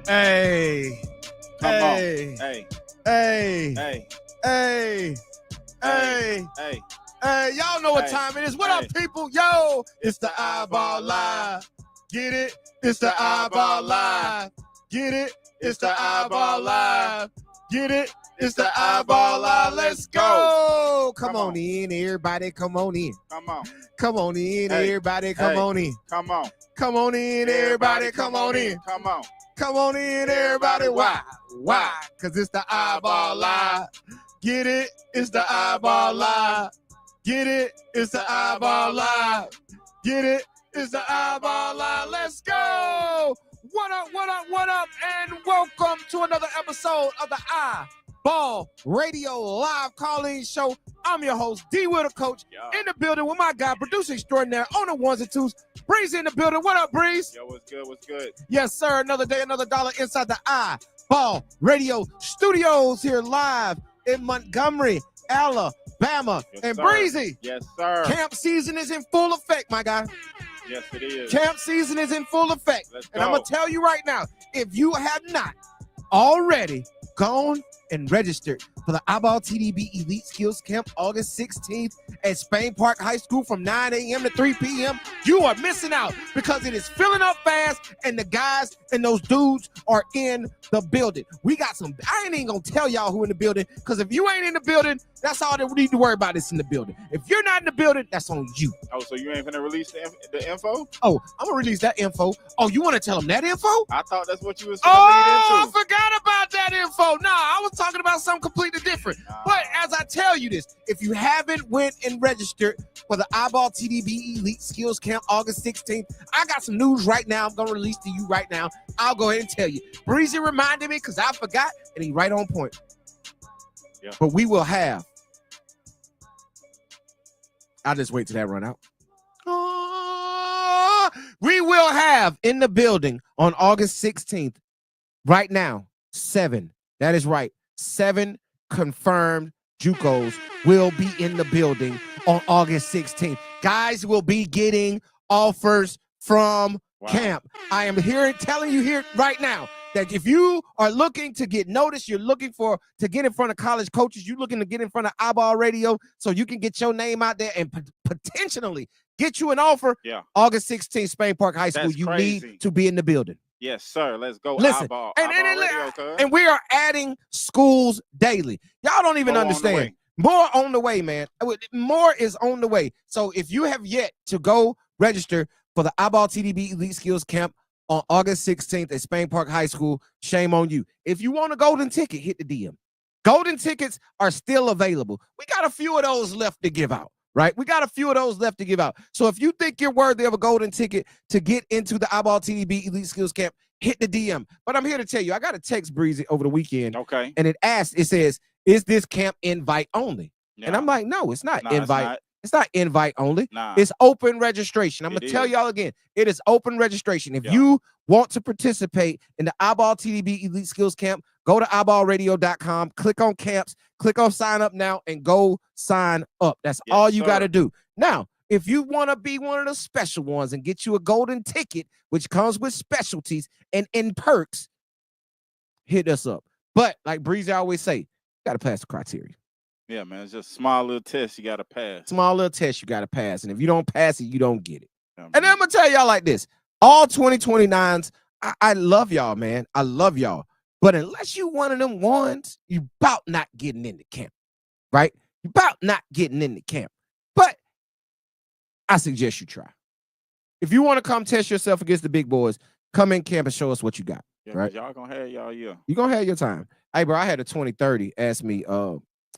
Hey. Come Hey. on. Hey. Hey. Hey. Hey. Hey. Hey. Hey. Y'all know what Hey. time it is. What Hey. up, people? Yo, It's the iBall Live. Get it? It's the iBall Live. Get it? It's the iBall Live. Get it? It's the iBall Live. Let's go. Come on in, everybody. Come on in. Come on. Come on in, Hey. everybody. Come Hey. on in. Come on. Come on in, everybody. Come on in. Come on. Come on in, everybody. Why? Why? Because it's the iBall Live. Get it? It's the iBall Live. Get it? It's the iBall Live. Get it? It's the iBall Live. Let's go. What up, what up, what up? And welcome to another episode of the iBall Radio Live Call-In Show. I'm your host, D. Will, the coach, in the building with my guy, producer extraordinaire on the ones and twos. Breeze in the building. What up, Breeze? Yo, what's good? What's good? Yes, sir. Another day, another dollar inside the iBall Radio Studios here live in Montgomery, Alabama. Yes, and sir. Breezy, Yes, sir. camp season is in full effect, my guy. Yes, it is. Camp season is in full effect. Let's And I'm go. going to tell you right now, if you have not already gone and registered for the iBall TDB Elite Skills Camp August 16th at Spain Park High School from 9 a.m. to 3 p.m., you are missing out because it is filling up fast and the guys and those dudes are in the building. We got some, I ain't even gonna tell y'all who in the building because if you ain't in the building, that's all that we need to worry about is in the building. If you're not in the building, that's on you. Oh, so you ain't gonna release the info? Oh, I'm gonna release that info. Oh, you want to tell them that info? I thought that's what you was gonna Oh, lead I into. forgot about that info. Nah, I was talking about something completely different. But as I tell you this, if you haven't went and registered for the iBall TDB Elite Skills Camp August 16th, I got some news right now I'm going to release to you right now. I'll go ahead and tell you. Breezy reminded me because I forgot, and he right on point. Yeah. But we will have. I'll just wait till that run out. We will have in the building on August 16th, right now, 7. That is right. 7 confirmed JUCOs will be in the building on August 16th. Guys will be getting offers from camp. I am telling you here right now that if you are looking to get noticed, you're looking to get in front of college coaches, you're looking to get in front of iBall Radio so you can get your name out there and potentially get you an offer. Yeah. August 16th, Spain Park High School. That's you crazy. need to be in the building. Yes, sir. Let's go. Listen, iBall. and Radio, cuz. and we are adding schools daily. Y'all don't even More on the understand. way. More on the way, man. More is on the way. So if you have yet to go register for the iBall TDB Elite Skills Camp on August 16th at Spain Park High School, shame on you. If you want a golden ticket, hit the DM. Golden tickets are still available. We got a few of those left to give out. Right? We got a few of those left to give out. So if you think you're worthy of a golden ticket to get into the iBall TDB Elite Skills Camp, hit the DM. But I'm here to tell you, I got a text Breezy over the weekend. Okay. And it says, is this camp invite only? Yeah. And I'm like, no, it's not invite. It's It's not invite only. Nah. It's open registration. I'm going to It tell is. y'all again. It is open registration. If Yeah. you want to participate in the iBall TDB Elite Skills Camp, go to iBallRadio.com, click on camps, click on sign up now, and go sign up. That's Yes, all you sir. got to do. Now, if you want to be one of the special ones and get you a golden ticket, which comes with specialties and in perks, hit us up. But like Breezy always say, you got to pass the criteria. Yeah, man. It's just a small little test you gotta pass. Small little test you got to pass. And if you don't pass it, you don't get it. Yeah, And then man. I'm going to tell y'all like this. All 2029s, I love y'all, man. I love y'all. But unless you one of them ones, you about not getting into camp, right? You about not getting into camp. But I suggest you try. If you want to come test yourself against the big boys, come in camp and show us what you got. Yeah, right. 'cause y'all gonna have y'all year. You're going to have your time. Hey, bro, I had a 2030 ask me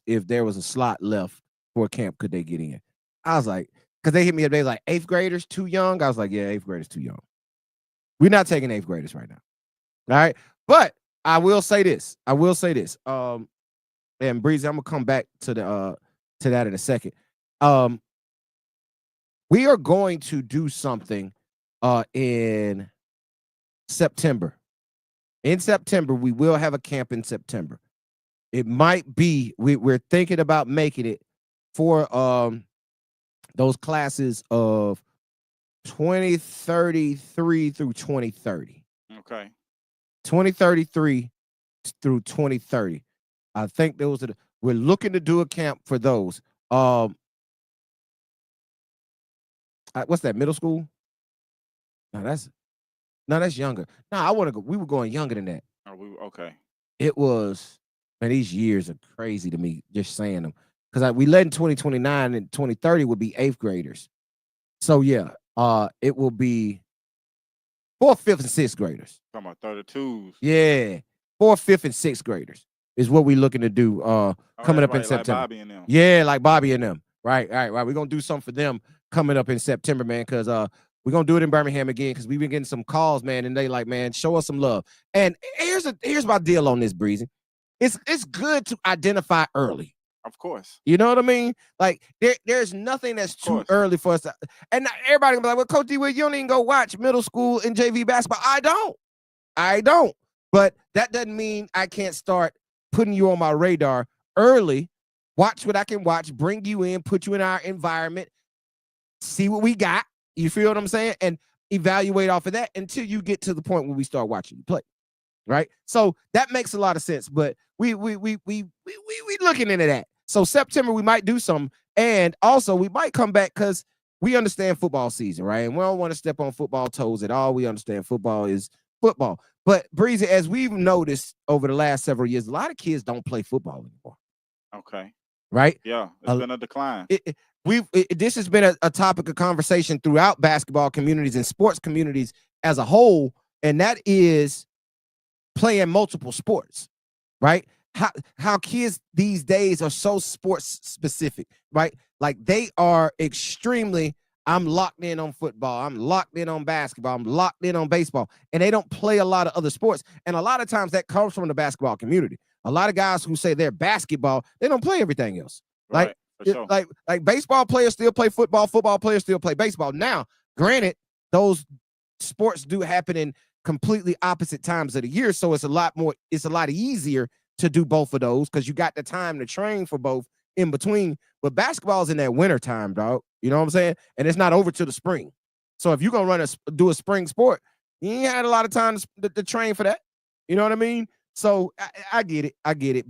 if there was a slot left for camp, could they get in? I was like, because they hit me up, they was like, 8th graders too young? I was like, yeah, 8th graders too young. We're not taking 8th graders right now. All right. But I will say this. And Breezy, I'm gonna come back to that in a second. We are going to do something in September. In September, we will have a camp in September. It might be, we're thinking about making it for those classes of 2033 through 2030. Okay. 2033 through 2030. I think those are we're looking to do a camp for those. What's that, middle school? No, that's younger. No, I want to go. We were going younger than that. Okay. It was, man, these years are crazy to me, just saying them. Because we led in 2029 and 2030 would be 8th graders. So yeah, it will be 4th, 5th, and 6th graders. Talking about 32s. Yeah. 4th, 5th, and 6th graders is what we're looking to do coming up in September. Like Bobby and them. Yeah, like Bobby and them. Right. We're gonna do something for them coming up in September, man, because we're gonna do it in Birmingham again because we've been getting some calls, man, and they like, man, show us some love. And here's my deal on this, Breezy. It's good to identify early. Of course. You know what I mean? Like there's nothing that's too early for us to, and everybody gonna be like, well, Coach D, you don't even go watch middle school and JV basketball. I don't. But that doesn't mean I can't start putting you on my radar early. Watch what I can watch, bring you in, put you in our environment, see what we got. You feel what I'm saying? And evaluate off of that until you get to the point where we start watching you play. Right? So that makes a lot of sense. But we looking into that. So September we might do some, and also we might come back because we understand football season, right? And we don't want to step on football toes at all. We understand football is football. But Breezy, as we've noticed over the last several years, a lot of kids don't play football anymore. Okay. Right? Yeah, it's been a decline. This has been a topic of conversation throughout basketball communities and sports communities as a whole, and that is playing multiple sports, right? How kids these days are so sports specific, right? Like they are extremely, I'm locked in on football, I'm locked in on basketball, I'm locked in on baseball, and they don't play a lot of other sports. And a lot of times that comes from the basketball community. A lot of guys who say they're basketball, they don't play everything else. Right, sure. Like baseball players still play football, football players still play baseball. Now, granted, those sports do happen in completely opposite times of the year, so it's a lot easier to do both of those because you got the time to train for both in between. But basketball's in that winter time, dog. You know what I'm saying? And it's not over till the spring. So if you're gonna do a spring sport, you ain't had a lot of time to train for that. You know what I mean? So I get it,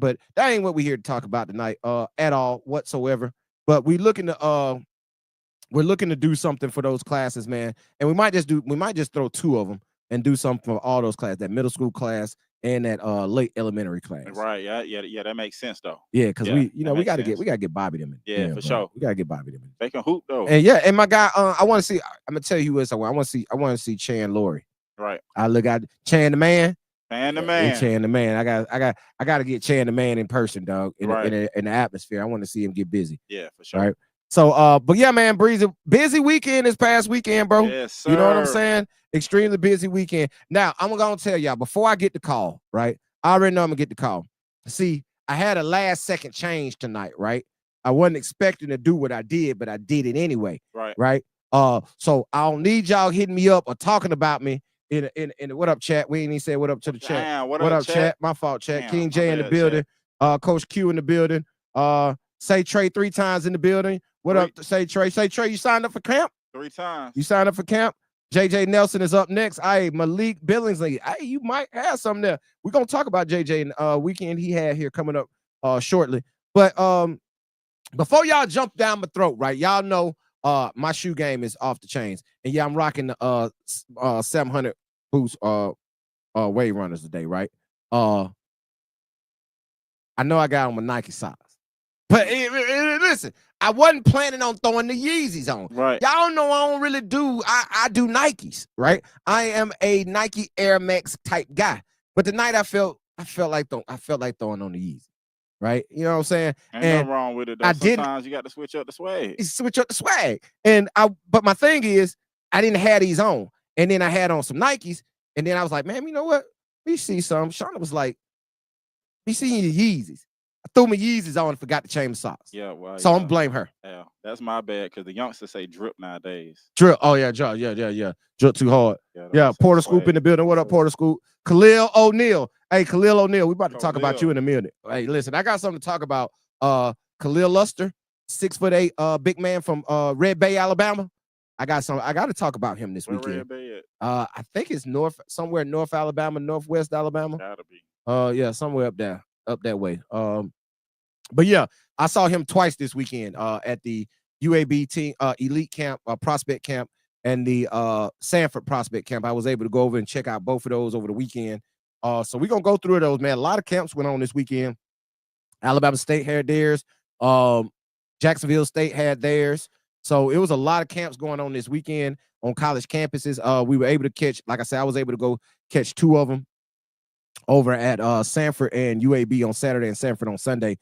but that ain't what we're here to talk about tonight, at all whatsoever. But we're looking to do something for those classes, man. And we might just throw 2 of them and do something for all those classes, that middle school class and that late elementary class. Right. Yeah, that makes sense though. Yeah, because we gotta get Bobby them in. Yeah, for sure. We gotta get Bobby them in. They can hoop though. And my guy, I want to see. I'm gonna tell you who else I want to see Chan Laurie. Right. I look at Chan the man. Chan the man. Chan the man. I got to get Chan the man in person, dog. In the atmosphere. I want to see him get busy. Yeah, for sure. Right. So, but yeah, man, Breezy, busy weekend this past weekend, bro. Yes, sir. You know what I'm saying? Extremely busy weekend. Now, I'm gonna tell y'all before I get the call, right? I already know I'm gonna get the call. See, I had a last second change tonight, right? I wasn't expecting to do what I did, but I did it anyway. Right. So I don't need y'all hitting me up or talking about me in what up, chat. We ain't even said what up to the chat. Damn, what up, chat? My fault, chat. Damn, King J in the building. Coach Q in the building. Say Trey 3 times in the building. What up, say Trey? Say Trey, you signed up for camp? 3 times. You signed up for camp? JJ Nelson is up next. Malik Billingsley. You might have something there. We're gonna talk about JJ and weekend he had here coming up shortly. But before y'all jump down my throat, right? Y'all know my shoe game is off the chains. And yeah, I'm rocking the 700 boost wave runners today, right? I know I got on my Nike socks. But listen, I wasn't planning on throwing the Yeezys on. Right. Y'all know I don't really do, I do Nikes, right? I am a Nike Air Max type guy. But tonight I felt like throwing on the Yeezys. Right? You know what I'm saying? Ain't nothing wrong with it though. Sometimes you got to switch up the swag. But my thing is, I didn't have these on. And then I had on some Nikes. And then I was like, man, you know what? Let me see some. Shauna was like, we seen your Yeezys. I threw my Yeezys on and forgot to change my socks. Yeah, well, so I'm blame her. Yeah, that's my bad because the youngsters say drip nowadays. Drip. Oh yeah, drip. Yeah. Drip too hard. Yeah, Porter Scoop in the building. What up, Porter Scoop? Khalil O'Neal. Hey, Khalil O'Neal. We about to talk about you in a minute. Hey, listen, I got something to talk about. Khalil Luster, 6'8", big man from Red Bay, Alabama. I got to talk about him this weekend. I think it's somewhere North Alabama, Northwest Alabama. Gotta be. Yeah, somewhere up that way. But yeah, I saw him twice this weekend at the UAB team elite camp, prospect camp, and the Sanford prospect camp. I was able to go over and check out both of those over the weekend. So we're gonna go through those, man. A lot of camps went on this weekend. Alabama State had theirs. Jacksonville State had theirs. So it was a lot of camps going on this weekend on college campuses. We were able to catch, like I said, I was able to go catch 2 of them over at Sanford and UAB on Saturday and Sanford on Sunday.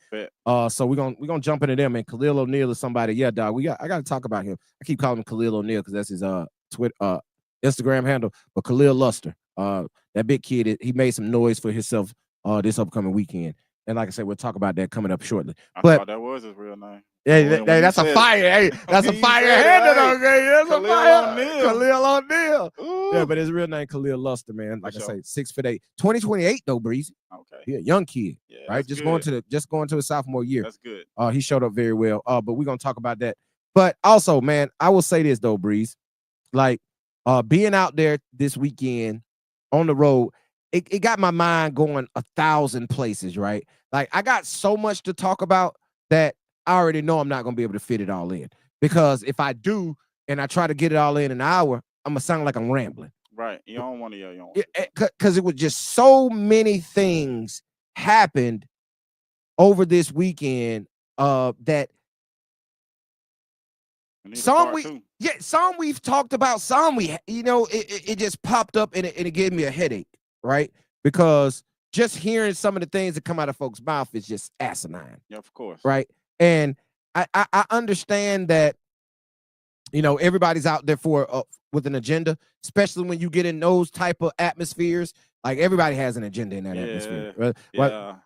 So we're gonna jump into them. And Khalil O'Neal is somebody. Yeah, dog. I gotta talk about him. I keep calling him Khalil O'Neal because that's his Twitter Instagram handle. But Khalil Luster, that big kid, he made some noise for himself this upcoming weekend. And like I said, we'll talk about that coming up shortly. I thought that was his real name. Yeah, that's a fire. Hey, that's a fire handle, okay? That's a fire. Khalil O'Neal. Yeah, but his real name Khalil Luster, man. Like I say, 6'8", 2028 though, Breezy. Okay. Yeah, young kid, right? Just going to his sophomore year. That's good. He showed up very well. But we're gonna talk about that. But also, man, I will say this though, Breeze, like being out there this weekend on the road, it got my mind going 1,000 places, right? Like I got so much to talk about that I already know I'm not going to be able to fit it all in, because if I do and I try to get it all in an hour, I'm going to sound like I'm rambling. Right. You don't want to yell. You don't. Because it was just so many things happened over this weekend that some we've talked about, some it just popped up and it gave me a headache, right? Because just hearing some of the things that come out of folks' mouth is just asinine. Yeah, of course. Right. And I understand that, everybody's out there with an agenda, especially when you get in those type of atmospheres. Like everybody has an agenda in that atmosphere.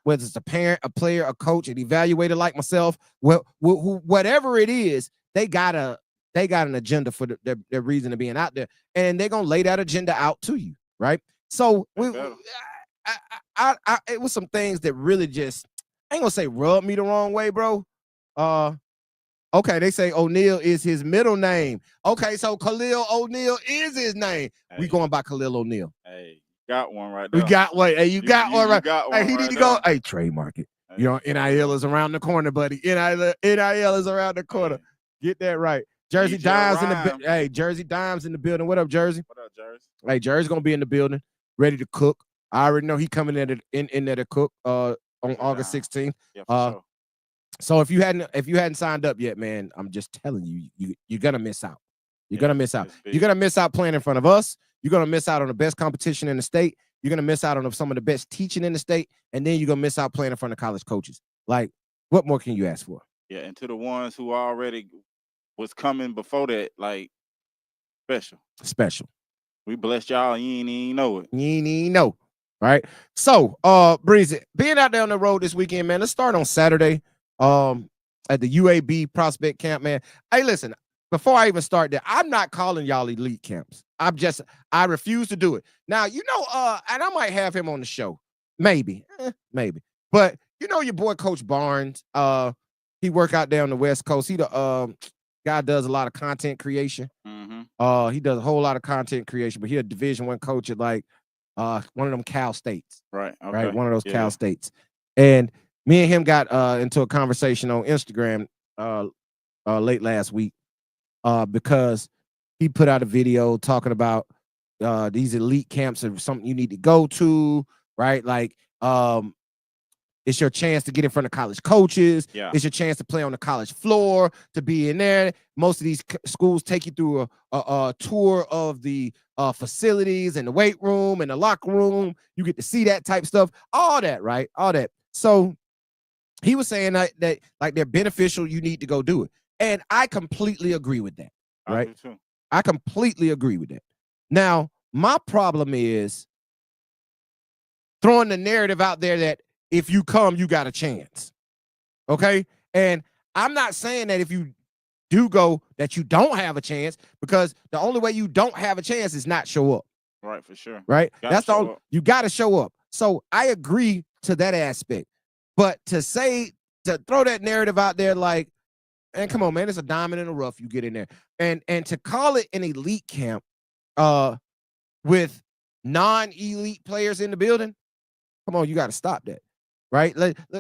Whether it's a parent, a player, a coach, an evaluator like myself, whatever it is, they got an agenda for their reason of being out there, and they're gonna lay that agenda out to you, right? So it was some things that really just, I ain't gonna say rubbed me the wrong way, bro. Okay, they say O'Neal is his middle name. Okay, so Khalil O'Neal is his name. Hey, we going by Khalil O'Neal. Hey, got one right there. We got one. Hey, you got one right. Hey, he need to go. There. Hey, trademark it. Hey, NIL is around the corner, buddy. NIL is around the corner. Hey. Get that right. Jersey Dimes in the Jersey Dimes in the building. What up, Jersey? What up, Jersey? Hey, Jersey's gonna be in the building, ready to cook. I already know he coming in there to cook on August 16th. Yeah, for sure. So if you hadn't signed up yet, man, I'm just telling you, you're gonna miss out. You're gonna miss out. You're gonna miss out playing in front of us. You're gonna miss out on the best competition in the state. You're gonna miss out on some of the best teaching in the state, and then you're gonna miss out playing in front of college coaches. Like, what more can you ask for? Yeah, and to the ones who already was coming before that, like, special. We blessed y'all. You ain't even know it. You ain't even know, right? So, Breezy, being out there on the road this weekend, man. Let's start on Saturday. At the UAB prospect camp, man. Hey, listen, before I even start there, I'm not calling y'all elite camps. I refuse to do it. Now, and I might have him on the show. Maybe. But your boy Coach Barnes, he work out there on the West Coast. He the guy does a lot of content creation. Mm-hmm. He does a whole lot of content creation, but he a Division I coach at like one of them Cal States. Right. Okay. Right. One of those Cal States. And me and him got into a conversation on Instagram late last week because he put out a video talking about these elite camps are something you need to go to, right? Like it's your chance to get in front of college coaches. Yeah. It's your chance to play on the college floor, to be in there. Most of these schools take you through a tour of the facilities and the weight room and the locker room. You get to see that type of stuff, all that, right? All that. So he was saying that like they're beneficial, you need to go do it. And I completely agree with that, right? I completely agree with that. Now, my problem is throwing the narrative out there that if you come, you got a chance, okay? And I'm not saying that if you do go that you don't have a chance, because the only way you don't have a chance is not show up. Right, for sure. Right? That's all. You got to show up. So I agree to that aspect. But to throw that narrative out there like, and come on, man, it's a diamond in the rough. You get in there. And to call it an elite camp with non-elite players in the building, come on, you got to stop that, right?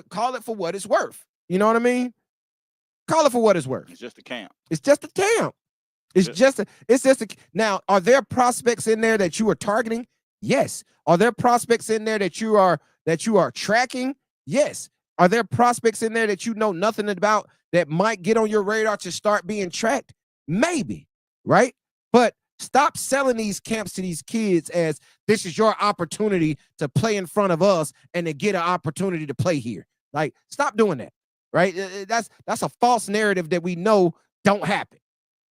Call it for what it's worth. You know what I mean? Call it for what it's worth. It's just a camp. It's just a camp. It's just a. Now, are there prospects in there that you are targeting? Yes. Are there prospects in there that you are tracking? Yes. Are there prospects in there that you know nothing about that might get on your radar to start being tracked? Maybe, right? But stop selling these camps to these kids as this is your opportunity to play in front of us and to get an opportunity to play here. Like, stop doing that, right? That's a false narrative that we know don't happen.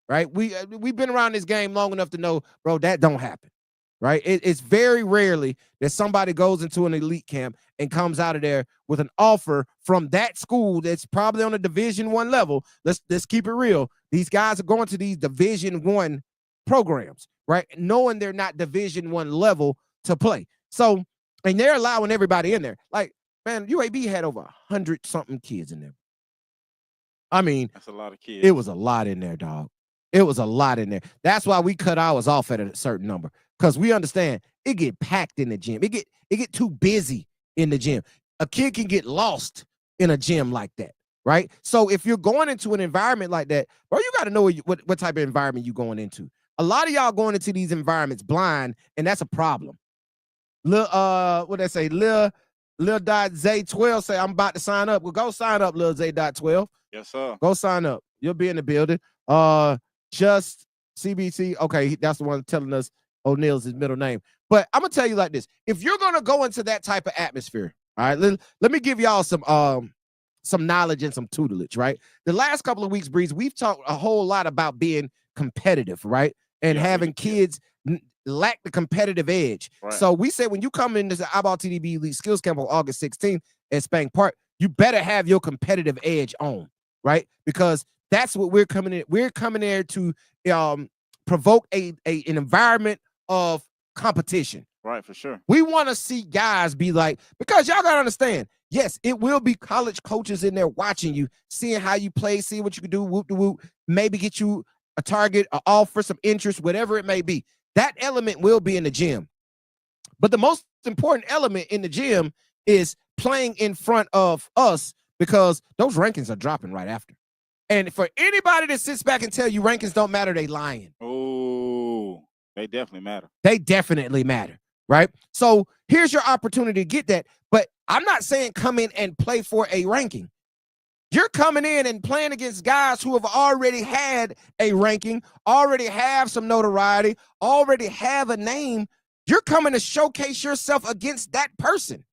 Right? We've been around this game long enough to know, bro, that don't happen. Right? It's very rarely that somebody goes into an elite camp and comes out of there with an offer from that school that's probably on a Division I level. Let's keep it real. These guys are going to these Division I programs, right? Knowing they're not Division I level to play. So, and they're allowing everybody in there. Like, man, UAB had over 100-something kids in there. I mean, that's a lot of kids. It was a lot in there, dog. It was a lot in there. That's why we cut ours off at a certain number, because we understand it get packed in the gym. It get too busy in the gym. A kid can get lost in a gym like that, right? So if you're going into an environment like that, bro, you got to know what type of environment you're going into. A lot of y'all going into these environments blind, and that's a problem. What they say, Lil Zay12 say, I'm about to sign up. Well, go sign up, Lil Zay.12. Yes, sir. Go sign up. You'll be in the building. Just CBC. Okay, that's the one telling us O'Neill's his middle name. But I'm gonna tell you like this: if you're gonna go into that type of atmosphere, all right, let me give y'all some knowledge and some tutelage. Right, the last couple of weeks, Breeze, we've talked a whole lot about being competitive, right, and having kids lack the competitive edge. Right. So we said when you come into the iBall TDB Elite Skills Camp on August 16th at Spank Park, you better have your competitive edge on, right? Because that's what we're coming in. We're coming there to provoke an environment of competition. Right, for sure. We want to see guys be like, because y'all got to understand, yes, it will be college coaches in there watching you, seeing how you play, seeing what you can do, whoop de whoop, maybe get you a target, an offer, some interest, whatever it may be. That element will be in the gym. But the most important element in the gym is playing in front of us, because those rankings are dropping right after. And for anybody that sits back and tell you rankings don't matter, they lying. Oh, they definitely matter. They definitely matter, right? So here's your opportunity to get that. But I'm not saying come in and play for a ranking. You're coming in and playing against guys who have already had a ranking, already have some notoriety, already have a name. You're coming to showcase yourself against that person.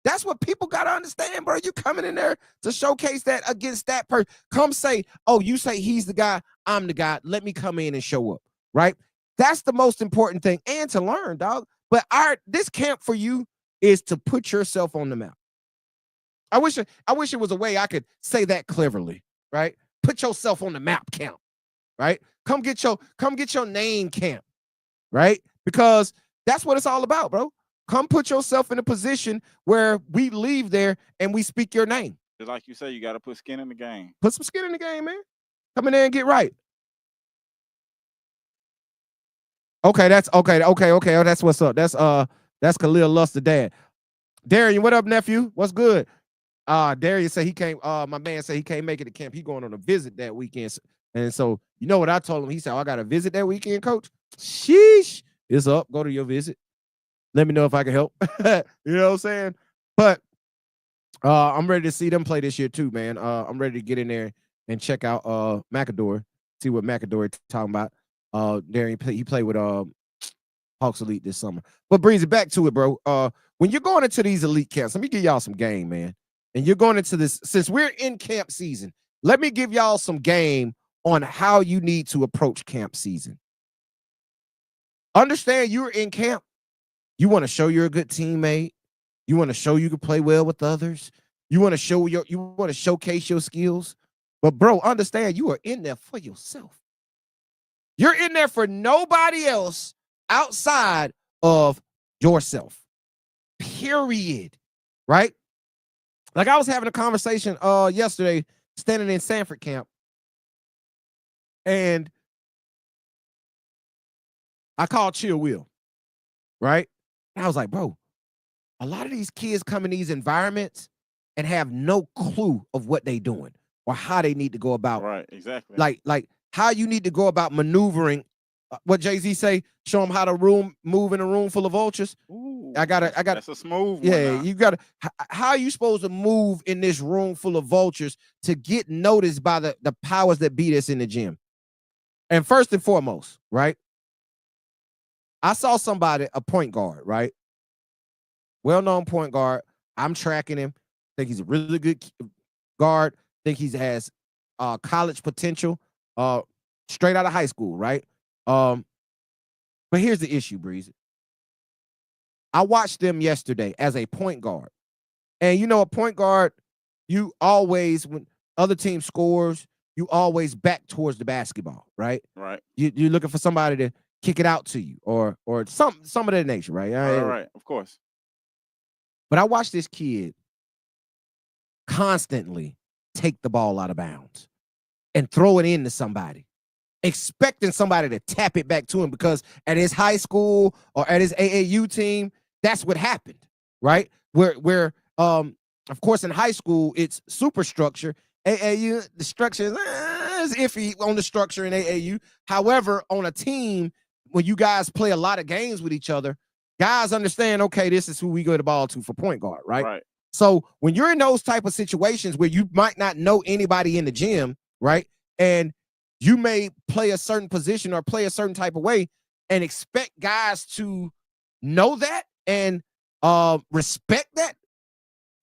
That's what people got to understand, bro. You coming in there to showcase that against that person. Come say, oh, you say he's the guy, I'm the guy. Let me come in and show up, right? That's the most important thing, and to learn, dog. But this camp for you is to put yourself on the map. I wish it was a way I could say that cleverly, right? Put yourself on the map camp, right? Come get your name camp, right? Because that's what it's all about, bro. Come put yourself in a position where we leave there and we speak your name. Just like you say, you got to put skin in the game. Put some skin in the game, man. Come in there and get right. Okay, that's okay. Oh, that's what's up. That's Khalil Luster dad. Darian, what up, nephew? What's good? Darian said he can't. My man said he can't make it to camp. He going on a visit that weekend. And so you know what I told him? He said, I got a visit that weekend, coach. Sheesh. It's up. Go to your visit. Let me know if I can help. You know what I'm saying? But I'm ready to see them play this year too, man. I'm ready to get in there and check out McAdore, see what McAdore talking about. Darian, he played with Hawks Elite this summer. But brings it back to it, bro. When you're going into these elite camps, let me give y'all some game, man. And you're going into this, since we're in camp season, let me give y'all some game on how you need to approach camp season. Understand you're in camp. You want to show you're a good teammate. You want to show you can play well with others. You want to showcase your skills. But bro, understand you are in there for yourself. You're in there for nobody else outside of yourself. Period. Right? Like I was having a conversation yesterday, standing in Sanford camp. And I called Chill Will, right? And I was like, bro, a lot of these kids come in these environments and have no clue of what they doing or how they need to go about. Right, exactly. Like how you need to go about maneuvering. What Jay-Z say? Show them how to move in a room full of vultures. Ooh, I got. That's a smooth one. Yeah, you gotta. How are you supposed to move in this room full of vultures to get noticed by the powers that be that's in the gym? And first and foremost, right? I saw somebody, a point guard, right? Well-known point guard. I'm tracking him. Think he's a really good guard. Think he has college potential. Straight out of high school, right? But here's the issue, Breezy. I watched them yesterday as a point guard. And you know, a point guard, you always, when other team scores, you always back towards the basketball, right? Right. You're looking for somebody to kick it out to you or some of that nature, right? Right, of course. But I watched this kid constantly take the ball out of bounds and throw it into somebody, expecting somebody to tap it back to him, because at his high school or at his AAU team, that's what happened, right? Where of course in high school it's super structure. AAU, the structure is iffy on the structure in AAU. However, on a team, when you guys play a lot of games with each other, guys understand, okay, this is who we go the ball to for point guard, right? Right. So when you're in those type of situations where you might not know anybody in the gym, right? And you may play a certain position or play a certain type of way and expect guys to know that and respect that,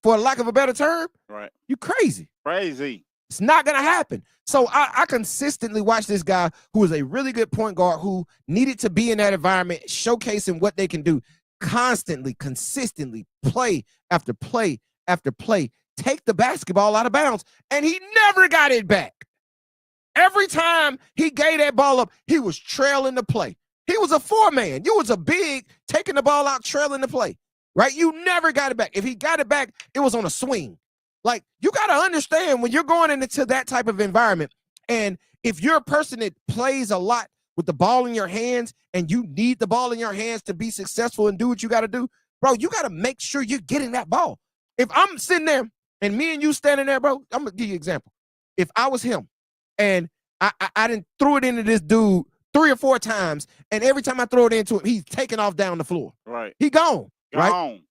for lack of a better term. Right. You crazy. Crazy. It's not going to happen. So I consistently watch this guy who is a really good point guard who needed to be in that environment, showcasing what they can do constantly, consistently, play after play after play, take the basketball out of bounds, and he never got it back. Every time he gave that ball up, he was trailing the play. He was a four-man. You was a big, taking the ball out, trailing the play, right? You never got it back. If he got it back, it was on a swing. Like, you got to understand when you're going into that type of environment, and if you're a person that plays a lot with the ball in your hands and you need the ball in your hands to be successful and do what you got to do, bro, you got to make sure you're getting that ball. If I'm sitting there and me and you standing there, bro, I'm going to give you an example. If I was him and I didn't throw it into this dude 3 or 4 times, and every time I throw it into him, he's taking off down the floor. Right. He gone. Right? Gone.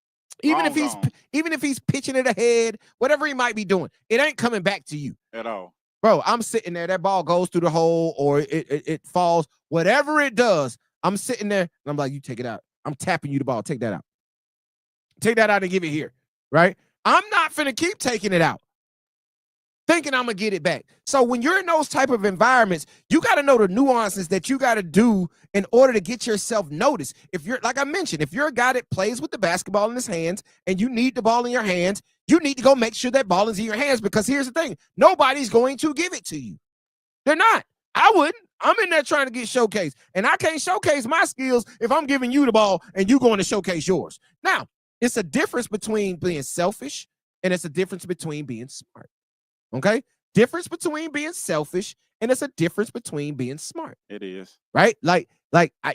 Even if he's pitching it ahead, whatever he might be doing, it ain't coming back to you at all. Bro, I'm sitting there, that ball goes through the hole or it falls, whatever it does, I'm sitting there and I'm like, you take it out. I'm tapping you the ball. Take that out. Take that out and give it here, right? I'm not finna keep taking it out, thinking I'm gonna get it back. So when you're in those type of environments, you got to know the nuances that you got to do in order to get yourself noticed. If you're, like I mentioned, if you're a guy that plays with the basketball in his hands and you need the ball in your hands, you need to go make sure that ball is in your hands, because here's the thing, nobody's going to give it to you. They're not. I wouldn't. I'm in there trying to get showcased, and I can't showcase my skills if I'm giving you the ball and you going to showcase yours. Now, it's a difference between being selfish and it's a difference between being smart. Okay? Difference between being selfish and it's a difference between being smart. It is. Right? Like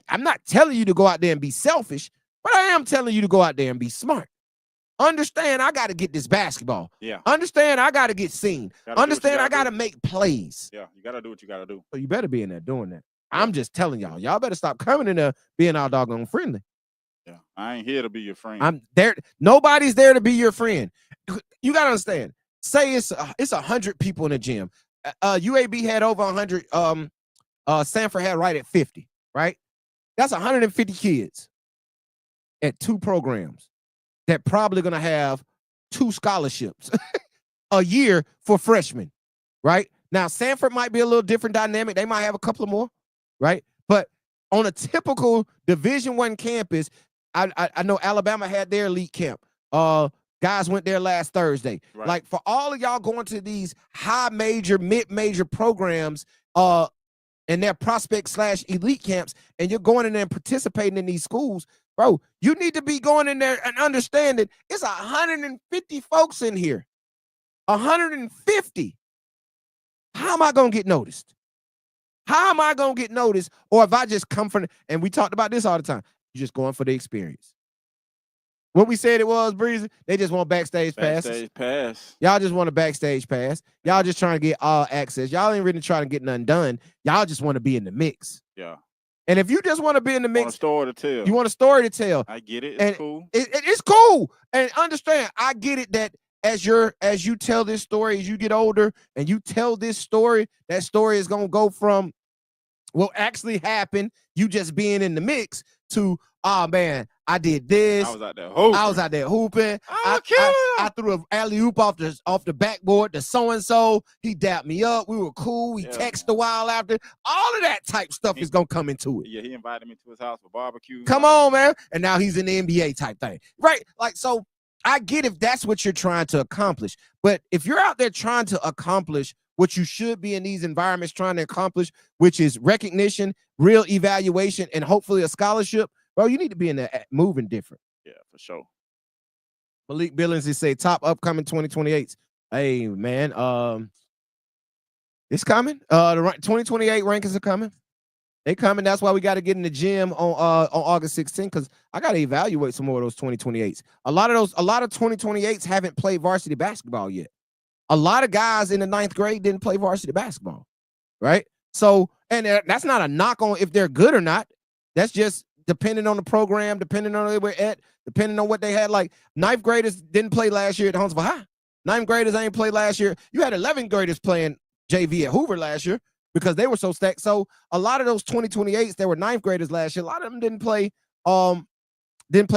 I'm not telling you to go out there and be selfish, but I am telling you to go out there and be smart. Understand, I got to get this basketball. Yeah. Understand, I got to get seen. Understand, I got to make plays. Yeah, you got to do what you got to do. So you better be in there doing that. Yeah. I'm just telling y'all. Y'all better stop coming in there being all doggone friendly. Yeah, I ain't here to be your friend. I'm there. Nobody's there to be your friend. You got to understand. Say it's 100 people in the gym. UAB had over 100. Sanford had right at 50. Right? That's 150 kids at 2 programs that probably going to have 2 scholarships a year for freshmen. Right? Now, Sanford might be a little different dynamic. They might have a couple of more. Right? But on a typical Division I campus, I know Alabama had their elite camp. Guys went there last Thursday. Right. Like, for all of y'all going to these high major, mid-major programs, and their prospect / elite camps, and you're going in there and participating in these schools, bro, you need to be going in there and understanding it's 150 folks in here. 150. How am I going to get noticed? How am I gonna get noticed? Or if I just come from, and we talked about this all the time, you're just going for the experience. What we said it was, Breezy, they just want backstage passes. Y'all just want a backstage pass. Y'all just trying to get all access. Y'all ain't really trying to get nothing done. Y'all just want to be in the mix. Yeah. And if you just want to be in the mix, you want a story to tell. I get it. It's cool. It's cool. And understand, I get it that as you tell this story, as you get older and you tell this story, that story is gonna go from what actually happened, you just being in the mix, to, oh man, I did this. I was out there hooping. I threw an alley-oop off the backboard to so-and-so. He dapped me up. We were cool. We texted a while after. All of that type stuff is going to come into it. Yeah, he invited me to his house for barbecue. Come on, man. And now he's in the NBA type thing. Right? Like, so I get if that's what you're trying to accomplish. But if you're out there trying to accomplish what you should be in these environments trying to accomplish, which is recognition, real evaluation, and hopefully a scholarship, bro, you need to be in there moving different. Yeah, for sure. Malik Billings is say top upcoming 2028s. Hey, man, it's coming. The 2028 rankings are coming. They coming. That's why we got to get in the gym on August 16th, because I got to evaluate some more of those 2028s. A lot of 2028s haven't played varsity basketball yet. A lot of guys in the 9th grade didn't play varsity basketball, right? So, and that's not a knock on if they're good or not. That's just depending on the program, depending on where they were at, depending on what they had. Like 9th graders didn't play last year at Huntsville High. 9th graders ain't played last year. You had 11th graders playing JV at Hoover last year because they were so stacked. So a lot of those 2028s that were 9th graders last year, a lot of them didn't play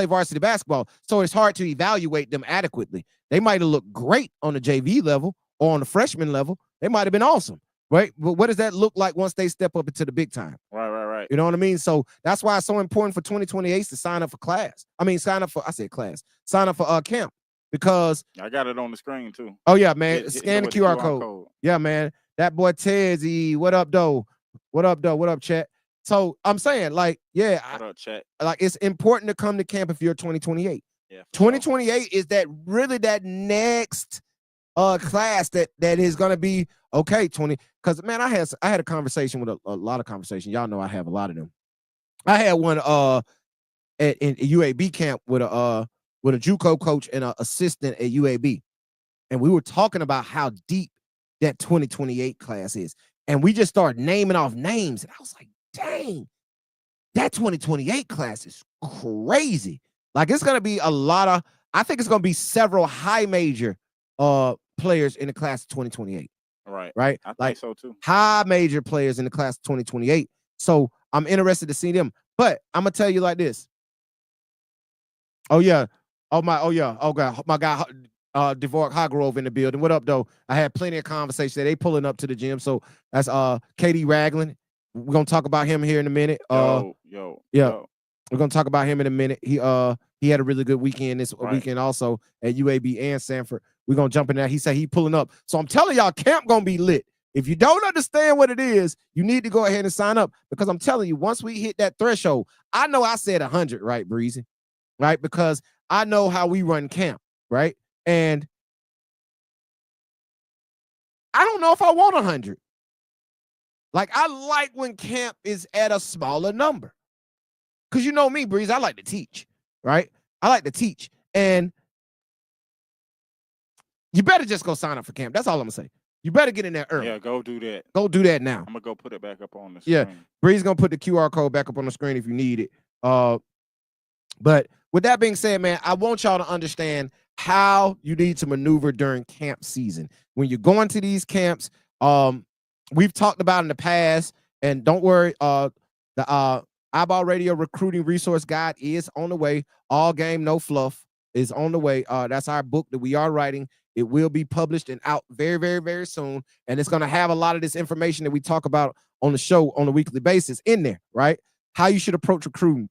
varsity basketball. So it's hard to evaluate them adequately. They might have looked great on the JV level or on the freshman level. They might have been awesome, right? But what does that look like once they step up into the big time? Right. You know what I mean? So that's why it's so important for 2028s to sign up for class. I mean, sign up for camp, because I got it on the screen too. Oh yeah, man. Scan the QR code. Yeah, man. That boy Tezzy, what up, though? What up, chat? So I'm saying, like, yeah, what up, chat? Like, it's important to come to camp if you're 2028. Yeah, 2028 is that next class that is gonna be okay. 20, because man, I had a conversation with a lot of conversations. Y'all know I have a lot of them. I had one in UAB camp with a JUCO coach and an assistant at UAB, and we were talking about how deep that 2028 class is, and we just started naming off names, and I was like, dang, that 2028 class is crazy. Like, it's gonna be a lot of, I think it's gonna be several high major players in the class of 2028. Right. I think so too. High major players in the class of 2028. So I'm interested to see them. But I'm gonna tell you like this. Oh yeah. Oh God. My guy Devork Hargrove in the building. What up, though? I had plenty of conversations. They pulling up to the gym. So that's KD Ragland. We're gonna talk about him here in a minute. Yo. We're gonna talk about him in a minute. He had a really good weekend this weekend also at UAB and Sanford. We're gonna jump in there. He said he pulling up. So I'm telling y'all, camp gonna be lit. If you don't understand what it is, you need to go ahead and sign up, because I'm telling you, once we hit that threshold, I know I said 100, right, Breezy? Right? Because I know how we run camp, right? And I don't know if I want 100. Like, I like when camp is at a smaller number. Because you know me, Breeze, I like to teach, right? I like to teach. And you better just go sign up for camp. That's all I'm going to say. You better get in there early. Yeah, go do that. Go do that now. I'm going to go put it back up on the screen. Yeah, Breeze going to put the QR code back up on the screen if you need it. But with that being said, man, I want y'all to understand how you need to maneuver during camp season. When you're going to these camps, we've talked about in the past, and don't worry, the iBall Radio Recruiting Resource Guide is on the way. All Game, No Fluff is on the way. That's our book that we are writing. It will be published and out very, very, very soon. And it's going to have a lot of this information that we talk about on the show on a weekly basis in there, right? How you should approach recruiting.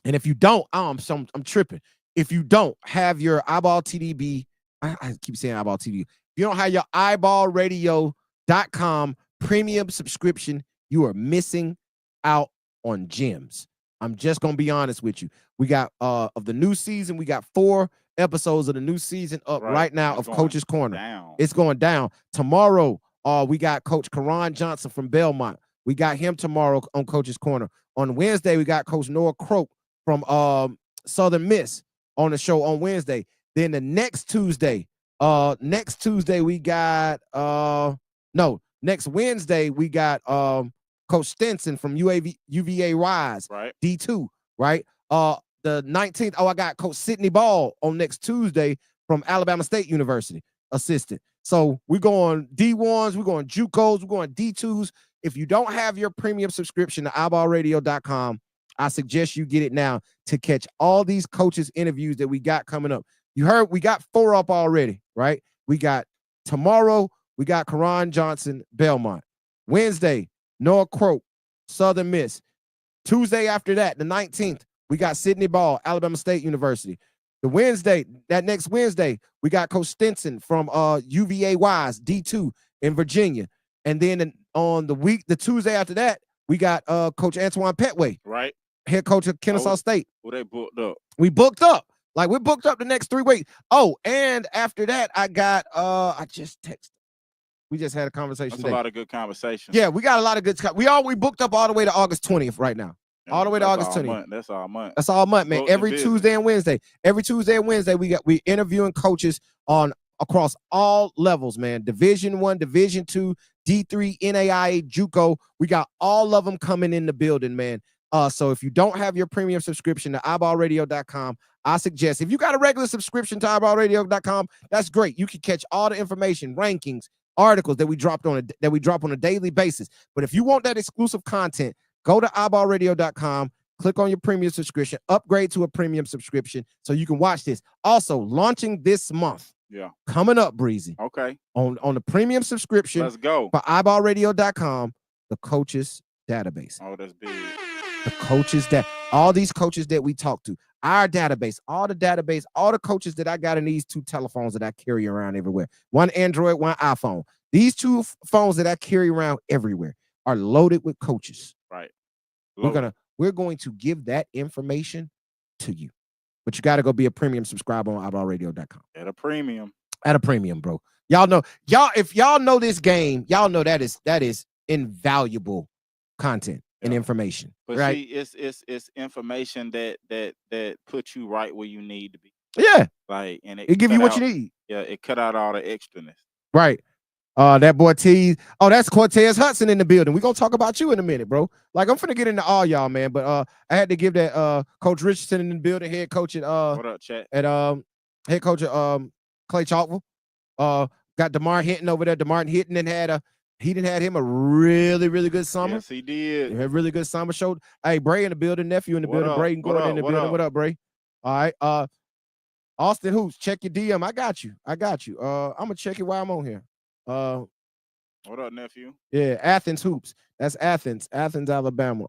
And if you don't, I'm tripping. If you don't have your iBall TDB, I keep saying iBall TDB. If you don't have your iBallradio.com premium subscription, you are missing out on gems. I'm just gonna be honest with you. We got of the new season, we got 4 episodes of the new season up right now of Coach's Corner. It's going down. Tomorrow, we got Coach Karan Johnson from Belmont. We got him tomorrow on Coach's Corner. On Wednesday, we got Coach Noah Croak from Southern Miss on the show on Wednesday. Then the next Tuesday we got next Wednesday we got Coach Stinson from UVA Rise, right? D2, right? The 19th, I got Coach Sidney Ball on next Tuesday from Alabama State University, assistant. So we're going D1s, we're going JUCOs, we're going D2s. If you don't have your premium subscription to iBallRadio.com, I suggest you get it now to catch all these coaches' interviews that we got coming up. You heard we got 4 up already, right? We got tomorrow, we got Karan Johnson, Belmont. Wednesday, Noah Croak, Southern Miss. Tuesday after that, the 19th, we got Sidney Ball, Alabama State University. That next Wednesday, we got Coach Stinson from UVA Wise, D2 in Virginia. And then on the Tuesday after that, we got Coach Antoine Petway, right? Head coach of Kennesaw State. Well, they booked up. We booked up. Like, we're booked up the next 3 weeks. Oh, and after that, I got, I just texted. We just had a conversation. That's a lot of good conversations. Yeah, we got a lot of good. We booked up all the way to August 20th right now. All the way to August 20th. That's all month. That's all month, man. Every Tuesday and Wednesday. Every Tuesday and Wednesday, we interviewing coaches across all levels, man. Division 1, Division 2, D3, NAIA, JUCO. We got all of them coming in the building, man. So if you don't have your premium subscription to iBallRadio.com, I suggest, if you got a regular subscription to iBallRadio.com, that's great. You can catch all the information, rankings, articles that we drop on a daily basis. But if you want that exclusive content, go to iBallRadio.com, click on your premium subscription, upgrade to a premium subscription so you can watch this. Also, launching this month. Yeah. Coming up, Breezy. Okay. On the premium subscription. Let's go. For iBallRadio.com, the coaches database. Oh, that's big. The coaches all these coaches that we talk to, our database, all the coaches that I got in these 2 telephones that I carry around everywhere. One Android, one iPhone. These 2 phones that I carry around everywhere are loaded with coaches. Right. We're going to give that information to you. But you got to go be a premium subscriber on iBallRadio.com. At a premium. At a premium, bro. If y'all know this game, y'all know that is invaluable content and information. But right? See, it's information that puts you right where you need to be. Yeah. Like, and it give you what you need. Yeah, it cut out all the extraness. Right. That boy T. Oh, that's Cortez Hudson in the building. We're gonna talk about you in a minute, bro. Like, I'm finna get into all y'all, man. But I had to give that Coach Richardson in the building, head coach at what up, chat? At head coach at Clay Chalkville. Got DeMar Hinton over there. DeMar Hinton had him a really, really good summer. Yes, he did. He had a really good summer show. Hey, Bray in the building, nephew in the building, Bray Gordon in the building. What up, Bray? All right. Austin Hoops, check your DM. I got you. I'm gonna check it while I'm on here. What up, nephew? Yeah, Athens Hoops. That's Athens, Alabama.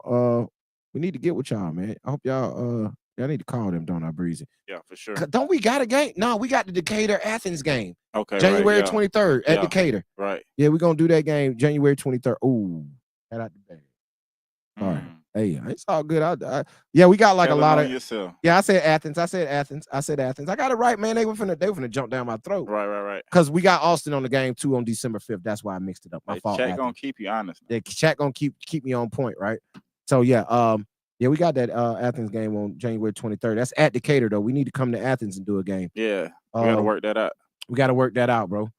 We need to get with y'all, man. I hope y'all need to call them, don't I, Breezy? Yeah, for sure. Don't we got a game? No, we got the Decatur Athens game. Okay, January 23rd at Decatur. Right. Yeah, we're gonna do that game January 23rd. Ooh, head out the bag. All right. Hey, it's all good. Yeah, we got like a lot of yourself. Yeah, I said Athens. I got it right, man. They were finna jump down my throat. Right. Because we got Austin on the game too on December 5th. That's why I mixed it up. My fault. Chat gonna keep you honest. Yeah, chat gonna keep me on point, right? So yeah, we got that Athens game on January 23rd. That's at Decatur though. We need to come to Athens and do a game. Yeah, we gotta work that out. We gotta work that out, bro.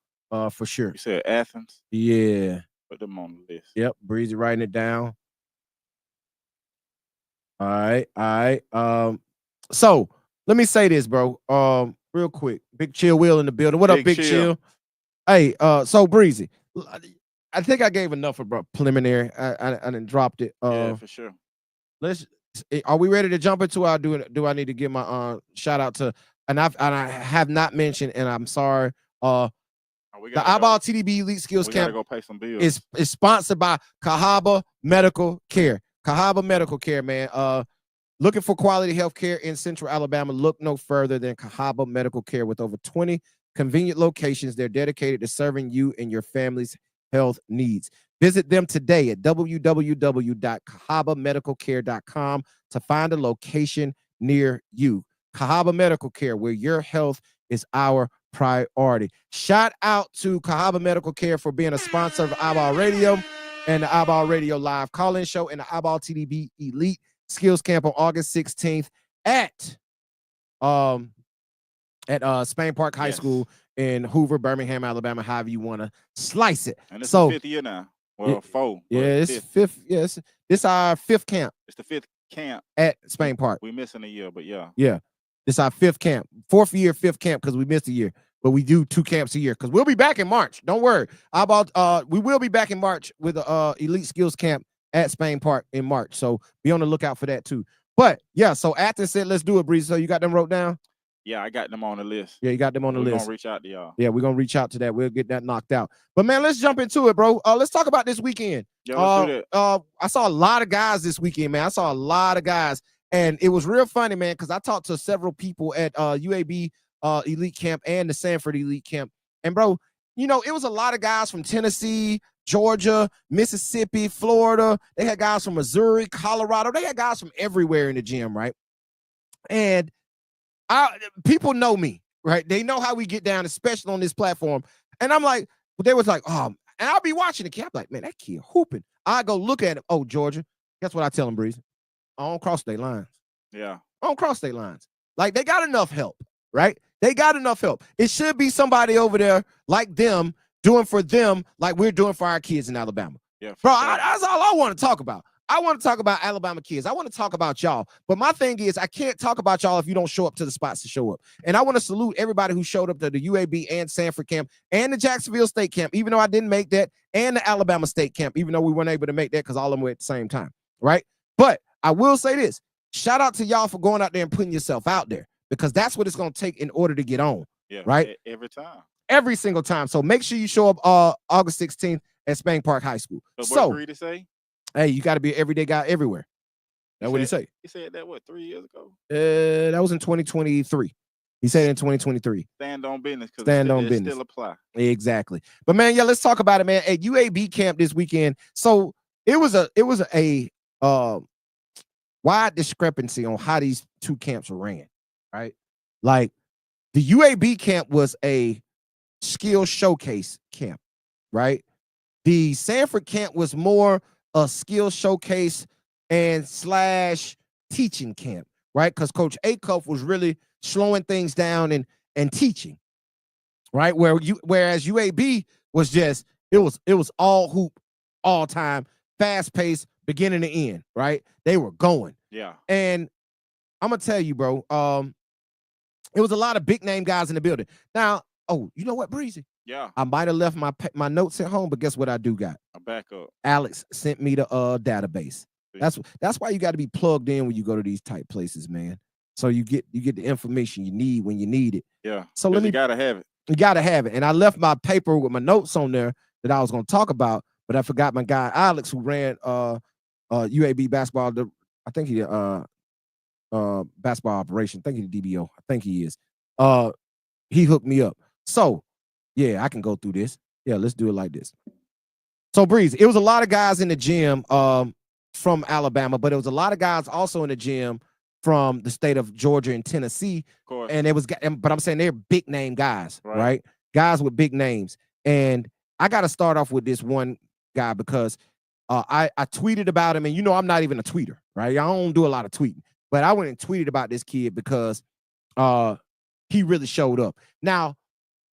For sure. You said Athens? Yeah. Put them on the list. Yep, Breezy writing it down. All right. So let me say this, bro. Real quick. Big Chill Will in the building. What up, Big Chill? Hey, so Breezy. I think I gave enough of preliminary. I done dropped it. Yeah, for sure. Are we ready to jump into our do I need to give my shout out to and I have not mentioned, and I'm sorry. The iBall TDB Elite Skills Camp go pay some bills. is sponsored by Cahaba Medical Care. Cahaba Medical Care, man. Looking for quality health care in Central Alabama? Look no further than Cahaba Medical Care. With over 20 convenient locations, they're dedicated to serving you and your family's health needs. Visit them today at www.cahabamedicalcare.com to find a location near you. Cahaba Medical Care, where your health is our priority. Shout out to Cahaba Medical Care for being a sponsor of iBall Radio. and the iBall Radio Live call-in show and the iBall TDB Elite Skills Camp on August 16th at Spain Park High School in Hoover, Birmingham, Alabama, however you want to slice it. And it's the 5th year now. Well, 4. Yeah, it's 5th. Yes, this our 5th camp. It's the 5th camp at Spain Park. We missing a year, but yeah. Yeah. This our 5th camp. 4th year, 5th camp, because we missed a year. But we do 2 camps a year because we'll be back in March. Don't worry. We will be back in March with the Elite Skills Camp at Spain Park in March. So be on the lookout for that too. But yeah, so Athens said, let's do it, Breeze. So you got them wrote down? Yeah, I got them on the list. Yeah, you got them on the list. We're gonna reach out to y'all. Yeah, we're gonna reach out to that. We'll get that knocked out. But man, let's jump into it, bro. Let's talk about this weekend. Yeah, let's do that. I saw a lot of guys this weekend, man. I saw a lot of guys, and it was real funny, man, because I talked to several people at UAB Elite Camp and the Sanford Elite Camp. And bro, you know, it was a lot of guys from Tennessee, Georgia, Mississippi, Florida. They had guys from Missouri, Colorado. They had guys from everywhere in the gym, right? And people know me, right? They know how we get down, especially on this platform. And I'm like, they was like, and I'll be watching the camp like, man, that kid hooping. I go look at him. Oh, Georgia. Guess what I tell him, Breeze? I don't cross state lines. Yeah. I don't cross state lines. Like, they got enough help, right? They got enough help. It should be somebody over there like them doing for them like we're doing for our kids in Alabama. Yeah, bro, that's all I want to talk about. I want to talk about Alabama kids. I want to talk about y'all. But my thing is, I can't talk about y'all if you don't show up to the spots to show up. And I want to salute everybody who showed up to the UAB and Sanford camp and the Jacksonville State camp, even though I didn't make that, and the Alabama State camp, even though we weren't able to make that because all of them were at the same time, right? But I will say this. Shout out to y'all for going out there and putting yourself out there, because that's what it's going to take in order to get on, right? Every time. Every single time. So make sure you show up August 16th at Spain Park High School. So what did he say? Hey, you got to be an everyday guy everywhere. That's what he said. He said that, 3 years ago? That was in 2023. He said it in 2023. Stand on business. Stand on business. Still apply. Exactly. But man, yeah, let's talk about it, man. At UAB camp this weekend. So it was a wide discrepancy on how these 2 camps ran, right? Like, the UAB camp was a skill showcase camp, right? The Sanford camp was more a skill showcase and / teaching camp, right? Because Coach Acuff was really slowing things down and teaching, right? Whereas UAB was just, it was all hoop, all time, fast paced, beginning to end, right? They were going. Yeah. And I'm gonna tell you, bro, it was a lot of big name guys in the building. Now, you know what, Breezy? Yeah. I might have left my notes at home, but guess what I do got? A backup. Alex sent me the database. That's why you got to be plugged in when you go to these type places, man. So you get the information you need when you need it. Yeah. So you gotta have it. You gotta have it. And I left my paper with my notes on there that I was gonna talk about, but I forgot my guy Alex, who ran UAB basketball. I think he basketball operation. I think he's DBO. I think he is. He hooked me up. So yeah, I can go through this. Yeah, let's do it like this. So Breeze, it was a lot of guys in the gym from Alabama, but it was a lot of guys also in the gym from the state of Georgia and Tennessee. Of course. And but I'm saying they're big name guys, right? Guys with big names. And I got to start off with this one guy because I tweeted about him, and you know I'm not even a tweeter, right? I don't do a lot of tweeting, but I went and tweeted about this kid because he really showed up. Now,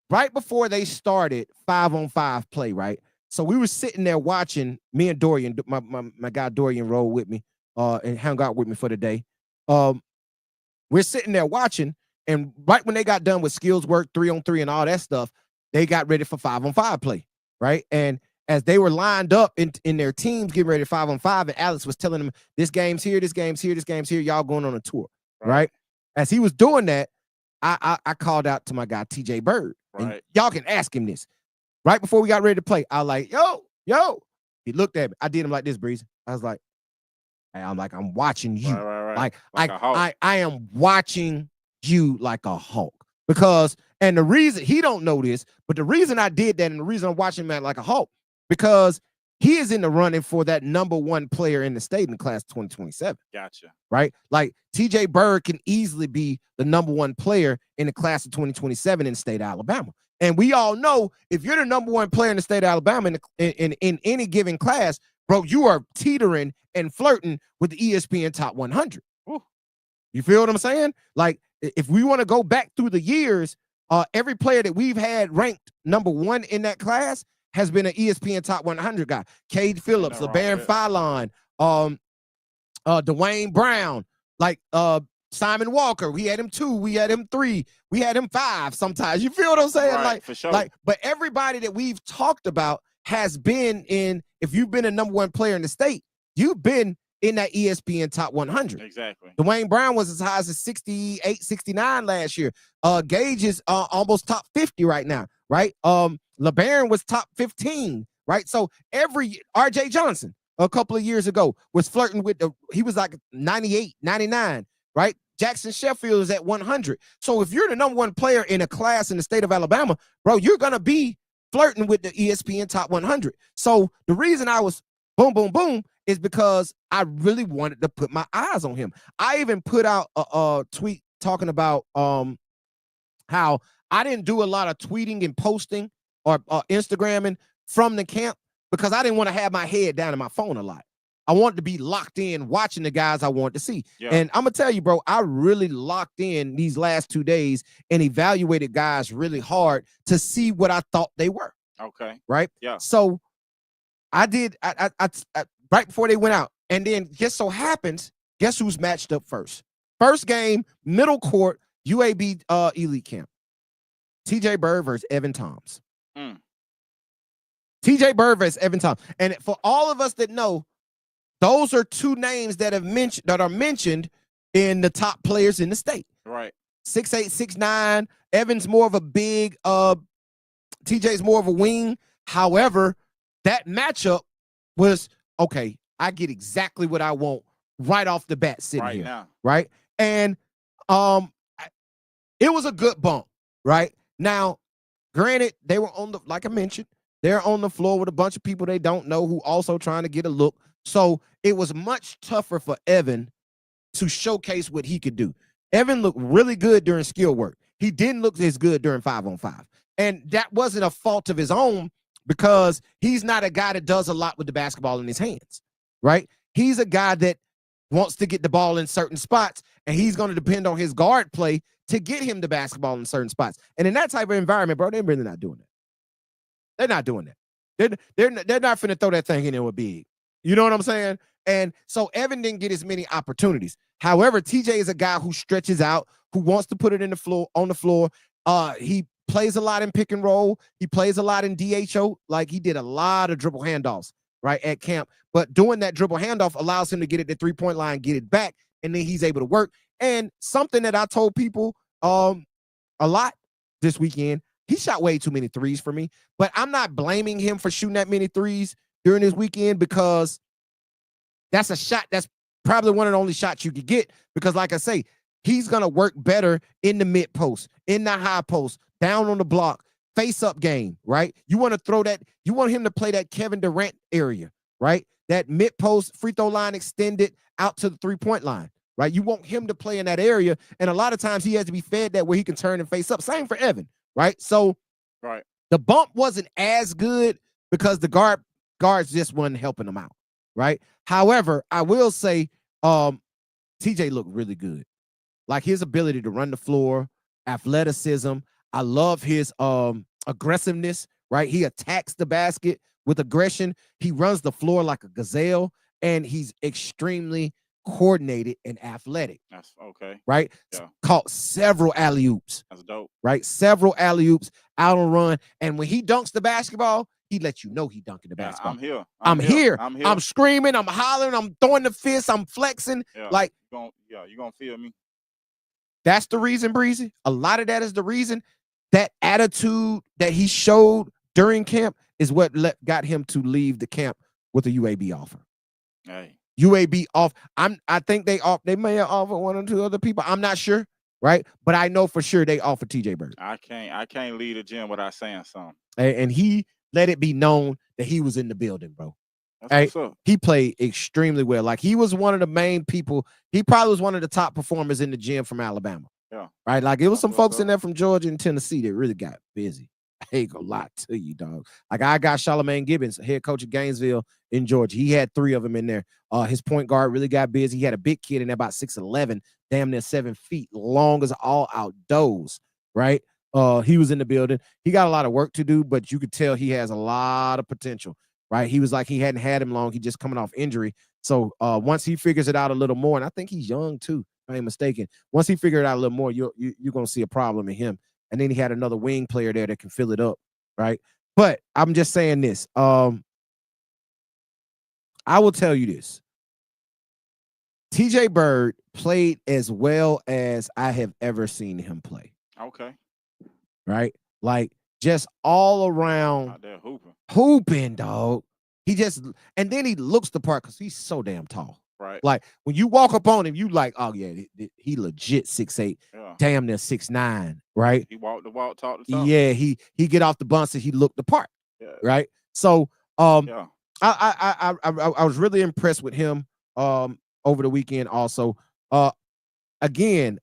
right before they started 5-on-5 play, right? So we were sitting there watching, me and Dorian, my guy Dorian rolled with me and hung out with me for the day. We're sitting there watching, and right when they got done with skills work, 3-on-3 and all that stuff, they got ready for 5-on-5 play, right? And as they were lined up in their teams getting ready for 5-on-5, and Alex was telling them, this game's here, this game's here, this game's here, y'all going on a tour, right? As he was doing that, I called out to my guy, TJ Bird. And y'all can ask him this. Right before we got ready to play, I was like, yo. He looked at me. I did him like this, Breeze. I was like, I'm watching you. Like a hawk. I am watching you like a hawk. Because, and the reason, he don't know this, but the reason I did that and the reason I'm watching him like a hawk, because he is in the running for that #1 player in the state in the class of 2027. Gotcha. Right? Like TJ Bird can easily be the #1 player in the class of 2027 in the state of Alabama. And we all know if you're the #1 player in the state of Alabama in any given class, bro, you are teetering and flirting with the ESPN top 100. Ooh. You feel what I'm saying? Like, if we want to go back through the years, every player that we've had ranked #1 in that class has been an ESPN top 100 guy. Cade Phillips, LeBaron Fallon, Dwayne Brown, like Simon Walker. We had him 2, we had him 3, we had him 5 sometimes. You feel what I'm saying? Right, like, for sure. Like, but everybody that we've talked about has been in, if you've been a #1 player in the state, you've been in that ESPN top 100. Exactly. Dwayne Brown was as high as 68, 69 last year. Gage is almost top 50 right now, right? LeBaron was top 15, right? So every RJ Johnson a couple of years ago was flirting with he was like 98, 99, right? Jackson Sheffield is at 100. So if you're the #1 player in a class in the state of Alabama, bro, you're going to be flirting with the ESPN top 100. So the reason I was boom, boom, boom is because I really wanted to put my eyes on him. I even put out a tweet talking about how I didn't do a lot of tweeting and posting or Instagramming from the camp because I didn't want to have my head down in my phone a lot. I wanted to be locked in watching the guys I wanted to see. Yeah. And I'm going to tell you, bro, I really locked in these last 2 days and evaluated guys really hard to see what I thought they were. Okay. Right? Yeah. So I did, I right before they went out. And then just so happens, guess who's matched up first? First game, middle court, UAB elite camp. TJ Bird versus Evan Toms. TJ Bird versus Evan Toms. And for all of us that know, those are 2 names that are mentioned in the top players in the state. Right. 6'8", 6'9". Evan's more of a big, TJ's more of a wing. However, that matchup was, okay, I get exactly what I want right off the bat sitting right here. Now. Right? And it was a good bump, right? Now, granted, they were on the, like I mentioned, they're on the floor with a bunch of people they don't know who also trying to get a look. So it was much tougher for Evan to showcase what he could do. Evan looked really good during skill work. He didn't look as good during 5-on-5. And that wasn't a fault of his own because he's not a guy that does a lot with the basketball in his hands, right? He's a guy that wants to get the ball in certain spots, and he's going to depend on his guard play to get him the basketball in certain spots. And in that type of environment, bro, they're really not doing that. They're not doing that. They're not finna throw that thing in there with big. You know what I'm saying? And so Evan didn't get as many opportunities. However, TJ is a guy who stretches out, who wants to put it on the floor. He plays a lot in pick and roll. He plays a lot in DHO. Like, he did a lot of dribble handoffs, right, at camp. But doing that dribble handoff allows him to get it to 3-point line, get it back, and then he's able to work. And something that I told people a lot this weekend, he shot way too many threes for me. But I'm not blaming him for shooting that many threes during this weekend because that's a shot that's probably one of the only shots you could get because, like I say, he's going to work better in the mid post, in the high post, down on the block, face-up game, right? You want to throw that, you want him to play that Kevin Durant area, right? That mid post, free throw line extended out to the 3-point line, right? You want him to play in that area, and a lot of times he has to be fed that where he can turn and face up. Same for Evan, right? So right, the bump wasn't as good because the guards just wasn't helping him out, right? However, I will say TJ looked really good. Like, his ability to run the floor, athleticism. I love his aggressiveness, right? He attacks the basket with aggression. He runs the floor like a gazelle, and he's extremely coordinated and athletic. That's okay. Right? Yeah. Caught several alley-oops. That's dope. Right? Several alley-oops out on run. And when he dunks the basketball, he lets you know he dunking the basketball. I'm here. I'm here. I'm screaming. I'm hollering. I'm throwing the fist. I'm flexing. Yeah. Like, you're going to feel me. That's the reason, Breezy. A lot of that is the reason. That attitude that he showed during camp is what got him to leave the camp with a UAB offer. Hey. UAB off. I think they may have offered 1 or 2 other people. I'm not sure, right? But I know for sure they offered TJ Bird. I can't leave the gym without saying something. And he let it be known that he was in the building, bro. That's what's up. He played extremely well. Like, he was one of the main people. He probably was one of the top performers in the gym from Alabama. Yeah. Right? Like, it was some folks in there from Georgia and Tennessee that really got busy. I ain't gonna lie to you, dog. Like I got Charlamagne Gibbons, head coach of Gainesville in Georgia. He had 3 of them in there. His point guard really got busy. He had a big kid in there, about 6'11", damn near 7 feet, long as all outdoors, right? He was in the building. He got a lot of work to do, but you could tell he has a lot of potential, right? He was like he hadn't had him long. He just coming off injury. So once he figures it out a little more, and I think he's young too, if I ain't mistaken. Once he figured it out a little more, you're gonna see a problem in him. And then he had another wing player there that can fill it up, right? But I'm just saying this. I will tell you this. TJ Bird played as well as I have ever seen him play. Okay. Right? Like just all around out there hooping, dog. He just, and then he looks the part because he's so damn tall. Right. Like when you walk up on him, you like, oh yeah, he legit 6'8", damn near 6'9", right? He walked the walk, talk the talk. Yeah, he get off the bus and he looked the part. Yeah. Right. So I was really impressed with him over the weekend also. Again,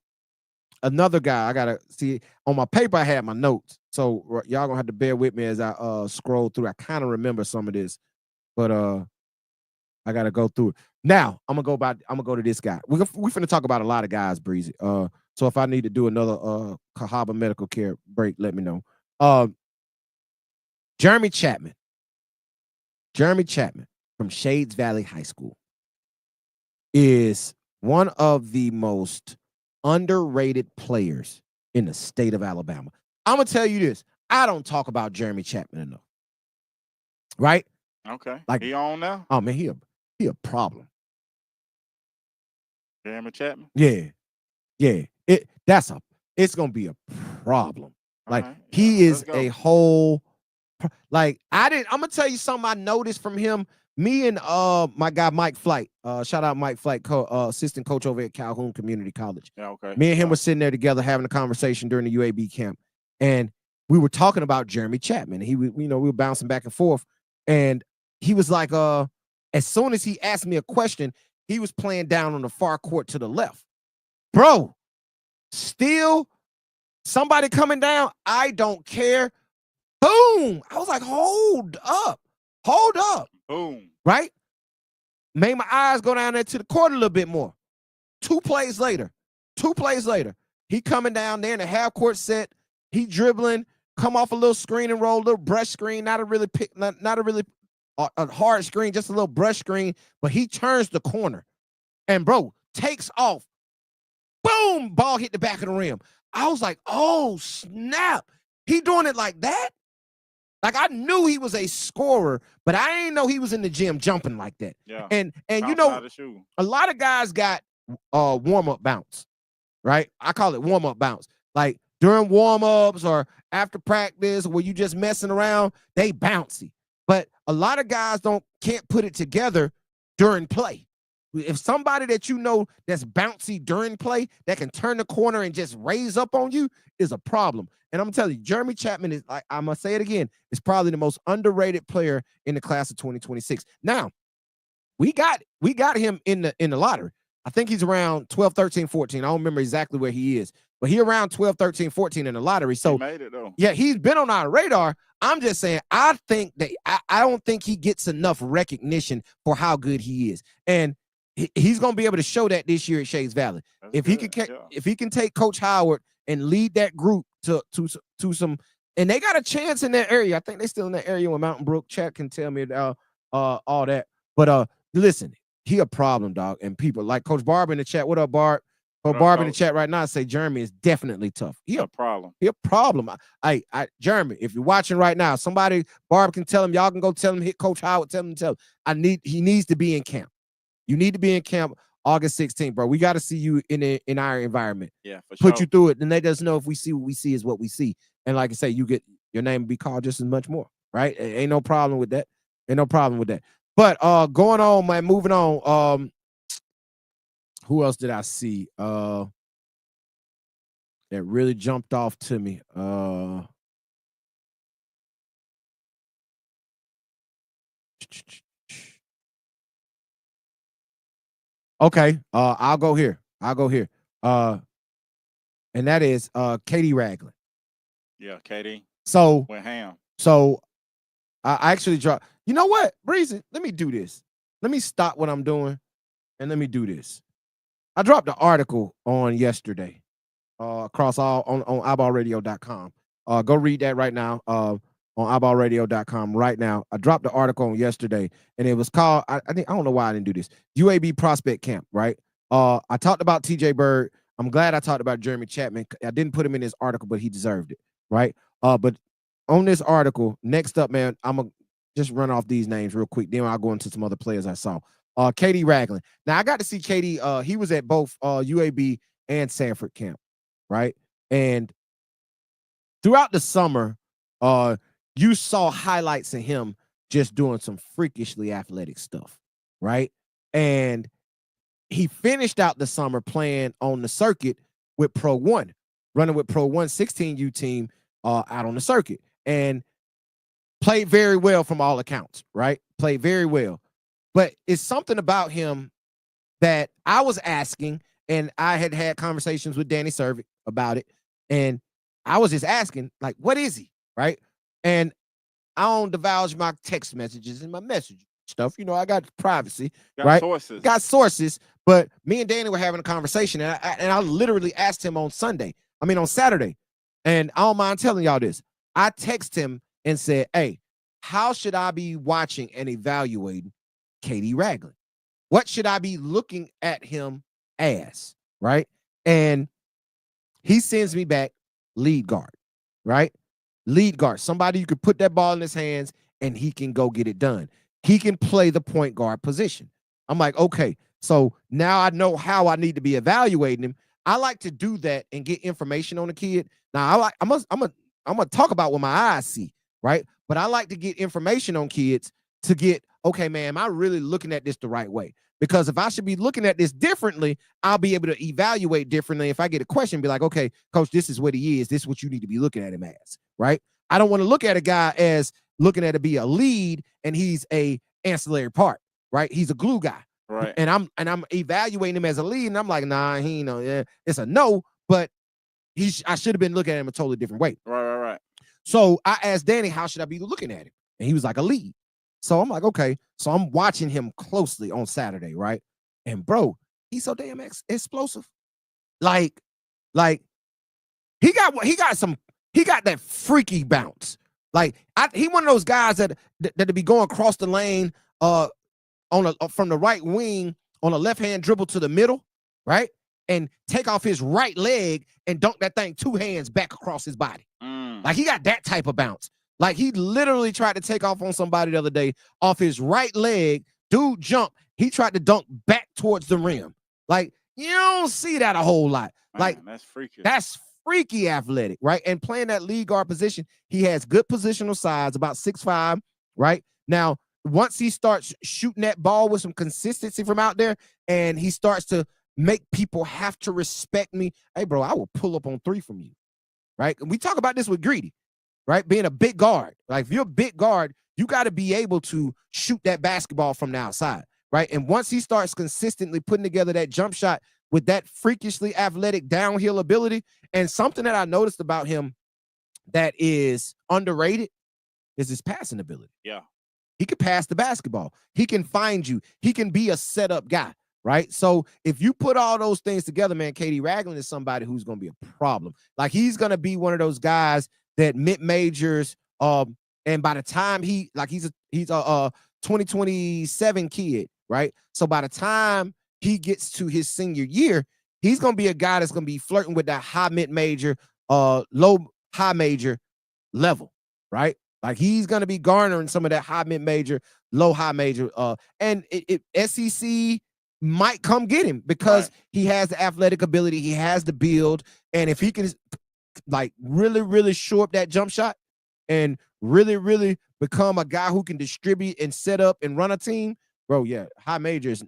another guy, I gotta see on my paper, I had my notes. So y'all gonna have to bear with me as I scroll through. I kind of remember some of this, but I gotta go through it. Now I'm gonna go to this guy. We're finna talk about a lot of guys, Breezy. So if I need to do another Cahaba medical care break, let me know. Jeremy Chapman from Shades Valley High School is one of the most underrated players in the state of Alabama. I'm gonna tell you this. I don't talk about Jeremy Chapman enough. Right? Okay. Like he on now? Oh man, he a problem. Jeremy Chapman? Yeah. It's gonna be a problem. Like he is a whole, like I'm gonna tell you something I noticed from him. Me and my guy Mike Flight, shout out Mike Flight, assistant coach over at Calhoun Community College. Yeah, okay. Me and him were sitting there together having a conversation during the UAB camp, and we were talking about Jeremy Chapman. We were bouncing back and forth, and he was like, as soon as he asked me a question, he was playing down on the far court to the left. Bro, still somebody coming down, I don't care. Boom! I was like, hold up. Boom. Right? Made my eyes go down there to the court a little bit more. 2 plays later, he coming down there in a half court set. He dribbling, come off a little screen and roll, little brush screen, not a really a hard screen, just a little brush screen. But he turns the corner, and bro takes off. Boom! Ball hit the back of the rim. I was like, oh snap! He doing it like that? Like I knew he was a scorer, but I didn't know he was in the gym jumping like that. Yeah. And you know, a lot of guys got warm-up bounce, right? I call it warm-up bounce. Like during warm-ups or after practice where you just messing around, they bouncy. But a lot of guys can't put it together during play. If somebody that you know that's bouncy during play that can turn the corner and just raise up on you is a problem. And I'm gonna tell you, Jeremy Chapman is, like, I'm gonna say it again, is probably the most underrated player in the class of 2026. Now, we got him in the lottery. I think he's around 12, 13, 14. I don't remember exactly where he is, but he around 12, 13, 14 in the lottery. So he made it though. Yeah, he's been on our radar. I'm just saying, I think that I don't think he gets enough recognition for how good he is. And he's going to be able to show that this year at Shades Valley. If he can take Coach Howard and lead that group to some, and they got a chance in that area. I think they're still in that area with Mountain Brook. Chat can tell me all that. But listen, he a problem, dog. And people like Coach Barb in the chat. What up, Barb? Barb in the chat right now say Jeremy is definitely tough. He a problem. He a problem. Jeremy, if you're watching right now, somebody, Barb can tell him. Y'all can go tell him. Hit Coach Howard. Tell him. He needs to be in camp. You need to be in camp August 16th, bro. We got to see you in our environment. Yeah, for sure. Put you through it, and let us know if we see what we see is what we see. And like I say, you get your name be called just as much more, right? Ain't no problem with that. But going on, man, moving on. Who else did I see? That really jumped off to me. Okay, I'll go here. And that is Katie Ragland. Yeah, Katie. So went ham. So I actually dropped. You know what, Breezy? Let me do this. Let me stop what I'm doing and let me do this. I dropped an article on yesterday across all on iBallradio.com. Go read that right now on iBallradio.com right now. I dropped the article on yesterday and it was called, I don't know why I didn't do this, UAB Prospect Camp, right? I talked about TJ Bird. I'm glad I talked about Jeremy Chapman. I didn't put him in this article, but he deserved it, right? But on this article, next up, man, I'm going to just run off these names real quick. Then I'll go into some other players I saw. Katie Ragland. Now, I got to see Katie. He was at both UAB and Sanford camp, right? And throughout the summer, you saw highlights of him just doing some freakishly athletic stuff, right? And he finished out the summer playing on the circuit with Pro 1, running with Pro 1 16U team out on the circuit, and played very well from all accounts, right? Played very well. But it's something about him that I was asking, and I had conversations with Danny Servik about it, and I was just asking, like, what is he, right? And I don't divulge my text messages and my message stuff. You know, I got privacy, right? Sources. Got sources. But me and Danny were having a conversation, and I literally asked him on Saturday, and I don't mind telling y'all this. I text him and said, hey, how should I be watching and evaluating Katie Ragland? What should I be looking at him as, right? And he sends me back lead guard, right? Lead guard, somebody you could put that ball in his hands and he can go get it done. He can play the point guard position. I'm like, okay, so now I know how I need to be evaluating him. I like to do that and get information on the kid. Now I'm gonna talk about what my eyes see, right? But I like to get information on kids to get, okay, man, am I really looking at this the right way? Because if I should be looking at this differently, I'll be able to evaluate differently. If I get a question, be like, okay, coach, this is what he is. This is what you need to be looking at him as, right? I don't want to look at a guy as looking at it be a lead and he's a ancillary part, right? He's a glue guy. Right. And I'm evaluating him as a lead, and I'm like, nah, he ain't no, yeah, it's a no, but I should have been looking at him a totally different way. Right. So I asked Danny, how should I be looking at him? And he was like, a lead. So I'm like, okay. So I'm watching him closely on Saturday, right? And bro, he's so damn explosive. Like he got that freaky bounce. Like he one of those guys that be going across the lane from the right wing on a left-hand dribble to the middle, right? And take off his right leg and dunk that thing 2 hands back across his body. Like he got that type of bounce. Like he literally tried to take off on somebody the other day off his right leg. Dude jumped. He tried to dunk back towards the rim. Like you don't see that a whole lot. Man, like that's freaky. That's freaky athletic, right? And playing that lead guard position, he has good positional size, about 6'5", right? Now, once he starts shooting that ball with some consistency from out there, and he starts to make people have to respect me, hey, bro, I will pull up on 3 from you, right? And we talk about this with Greedy, right? Being a big guard. Like, if you're a big guard, you got to be able to shoot that basketball from the outside, right? And once he starts consistently putting together that jump shot with that freakishly athletic downhill ability, and something that I noticed about him that is underrated is his passing ability. Yeah. He can pass the basketball. He can find you. He can be a setup guy, right? So if you put all those things together, man, Katie Ragland is somebody who's going to be a problem. Like he's going to be one of those guys that mid-majors, and by the time he's a 2027 kid, right? So by the time he gets to his senior year, he's going to be a guy that's going to be flirting with that high mid-major, low high major level, right? Like he's going to be garnering some of that high mid-major, low high major, and SEC might come get him because he has the athletic ability, he has the build, and if he can like really, really shore up that jump shot and really, really become a guy who can distribute and set up and run a team, bro, yeah, high major is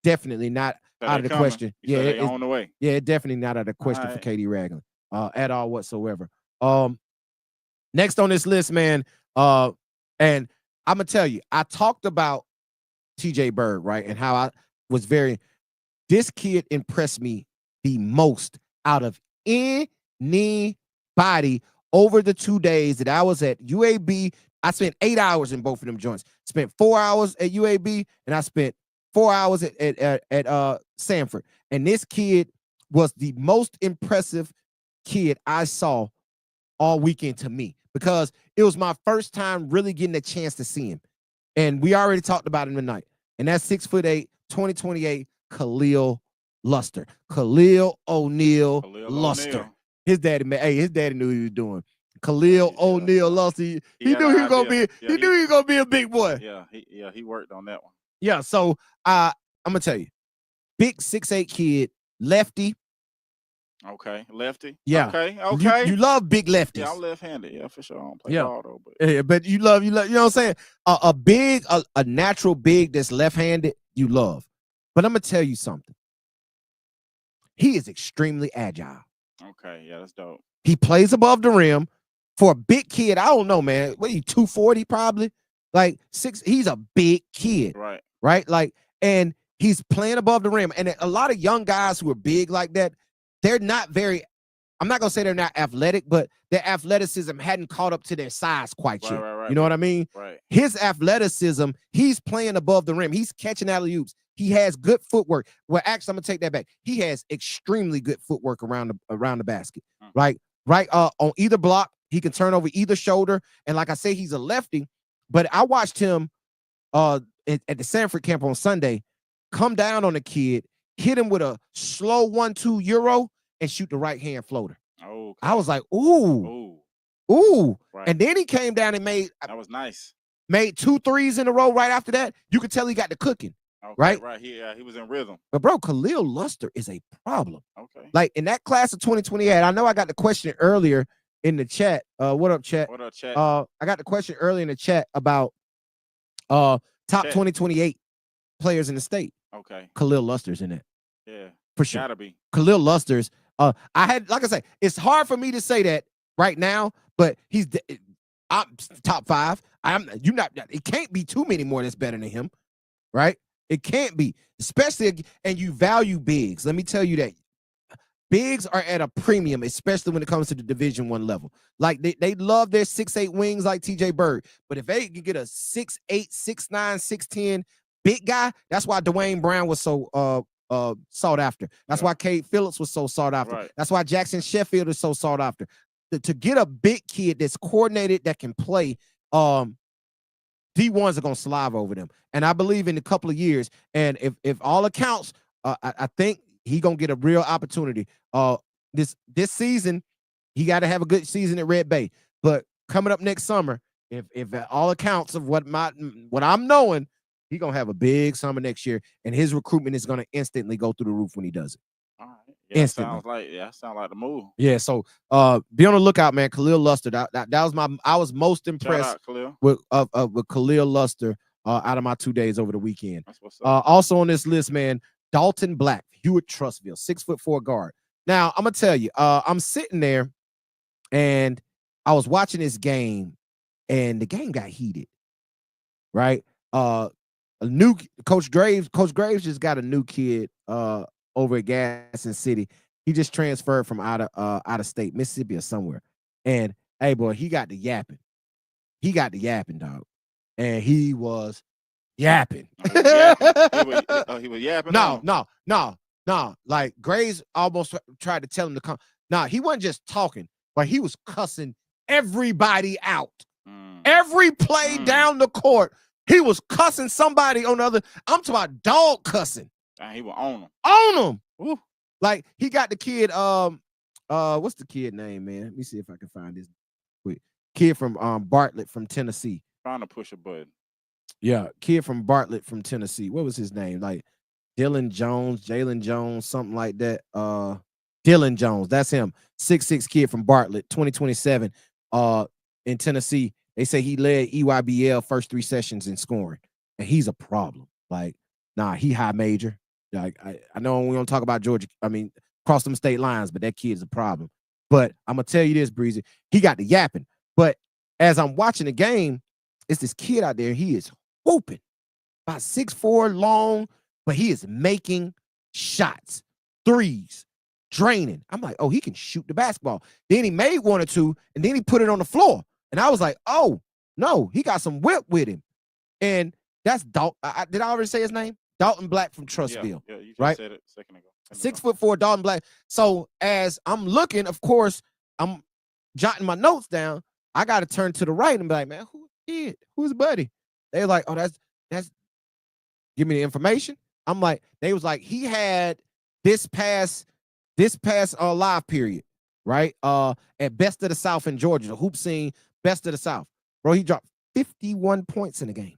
definitely not out of the question. Yeah, it's on the way. Yeah, definitely not out of the question for Katie Ragland at all whatsoever. Next on this list, man, and I'm gonna tell you, I talked about TJ Bird, right, and how I was this kid impressed me the most out of anybody over the 2 days that I was at UAB, I spent 8 hours in both of them joints. Spent 4 hours at UAB, and I spent 4 hours at Sanford. And this kid was the most impressive kid I saw all weekend to me, because it was my first time really getting a chance to see him. And we already talked about him tonight. And that's 6'8", 2028, Khalil Luster. Khalil O'Neal Luster. His daddy, man, his daddy knew what he was doing. Khalil O'Neal Luster. He knew he was gonna be. He knew he was gonna be a big boy. He worked on that one. Yeah. So I'm gonna tell you, big 6'8" kid, lefty. Okay, lefty. Yeah. Okay. You love big lefties. Yeah, I'm left-handed. Yeah, for sure. I don't play ball though, but yeah, but you love. You know what I'm saying? A natural big that's left-handed, you love. But I'm gonna tell you something. He is extremely agile. Okay, yeah, that's dope. He plays above the rim. For a big kid, I don't know, man. What are you, 240 probably? Like 6, he's a big kid. Right? Like, and he's playing above the rim. And a lot of young guys who are big like that, they're not very, I'm not gonna say they're not athletic, but their athleticism hadn't caught up to their size quite yet. You know what I mean? Right. His athleticism, he's playing above the rim. He's catching alley-oops. He has good footwork. Well, actually, I'm gonna take that back. He has extremely good footwork around the basket. Right on either block, he can turn over either shoulder. And like I say, he's a lefty. But I watched him at the Sanford camp on Sunday come down on the kid, hit him with a slow 1-2 euro, and shoot the right hand floater. Okay. I was like, ooh. Right. And then he came down and made, that was nice. Made 2 threes in a row right after that. You could tell he got the cooking. Okay, right. He was in rhythm. But bro, Khalil Luster is a problem. Okay. Like in that class of 2028, I know I got the question earlier in the chat. What up, chat? What up, chat? I got the question earlier in the chat about top 2028 players in the state. Okay. Khalil Luster's in it. Yeah. For sure. Gotta be. Khalil Luster's. I had, like I say, it's hard for me to say that right now, but I'm top 5. It can't be too many more that's better than him, right? It can't be, especially, and you value bigs. Let me tell you that bigs are at a premium, especially when it comes to the Division I level. Like they love their 6'8" wings like TJ Bird, but if they can get a 6'8", 6'9", 6'10" big guy, that's why Dwayne Brown was so sought after. That's why Cade Phillips was so sought after. Right. That's why Jackson Sheffield is so sought after. To get a big kid that's coordinated, that can play, D1s are going to saliva over them. And I believe in a couple of years, and if all accounts, I think he going to get a real opportunity. This season, he got to have a good season at Red Bay. But coming up next summer, if all accounts of what I'm knowing, he going to have a big summer next year, and his recruitment is going to instantly go through the roof when he does it. All right. Yeah, sounds like the move. Yeah, so be on the lookout, man. Khalil Luster. That was I was most impressed with Khalil Luster out of my 2 days over the weekend. That's what's up. Also on this list, man, Dalton Black, Hewitt Trustville, 6'4" guard. Now, I'm gonna tell you, I'm sitting there and I was watching this game, and the game got heated. Right? A new Coach Graves just got a new kid over at Gaston City. He just transferred from out of state, Mississippi or somewhere. And hey, boy, he got the yapping. He got the yapping, dog. And he was yapping. He was yapping. No. Like Graves almost tried to tell him to come. Nah, he wasn't just talking, but he was cussing everybody out. Every play down the court, he was cussing somebody on the other. I'm talking about dog cussing. And he was on him. On him. Ooh. Like he got the kid, what's the kid name, man? Let me see if I can find this quick. Kid from Bartlett from Tennessee. Trying to push a button. Yeah, kid from Bartlett from Tennessee. What was his name? Like Jalen Jones, something like that. Dylan Jones, that's him. 6'6" kid from Bartlett, 2027. In Tennessee, they say he led EYBL first 3 sessions in scoring, and he's a problem. Like, nah, he high major. Like, I know we don't talk about Georgia. I mean, cross them state lines, but that kid's a problem. But I'm gonna tell you this, Breezy, he got the yapping. But as I'm watching the game, it's this kid out there. He is whooping, about 6'4" long, but he is making shots, threes, draining. I'm like, oh, he can shoot the basketball. Then he made one or two, and then he put it on the floor. And I was like, oh, no, he got some whip with him. And that's Dalton. Did I already say his name? Dalton Black from Trustville. Yeah, you just right? said it a second ago. 6'4" Dalton Black. So as I'm looking, of course, I'm jotting my notes down. I got to turn to the right and be like, man, who's kid? Who's buddy? They were like, oh, that's give me the information. I'm like, they was like, he had this past live period, right? At Best of the South in Georgia, the hoop scene, Best of the South. Bro, he dropped 51 points in the game.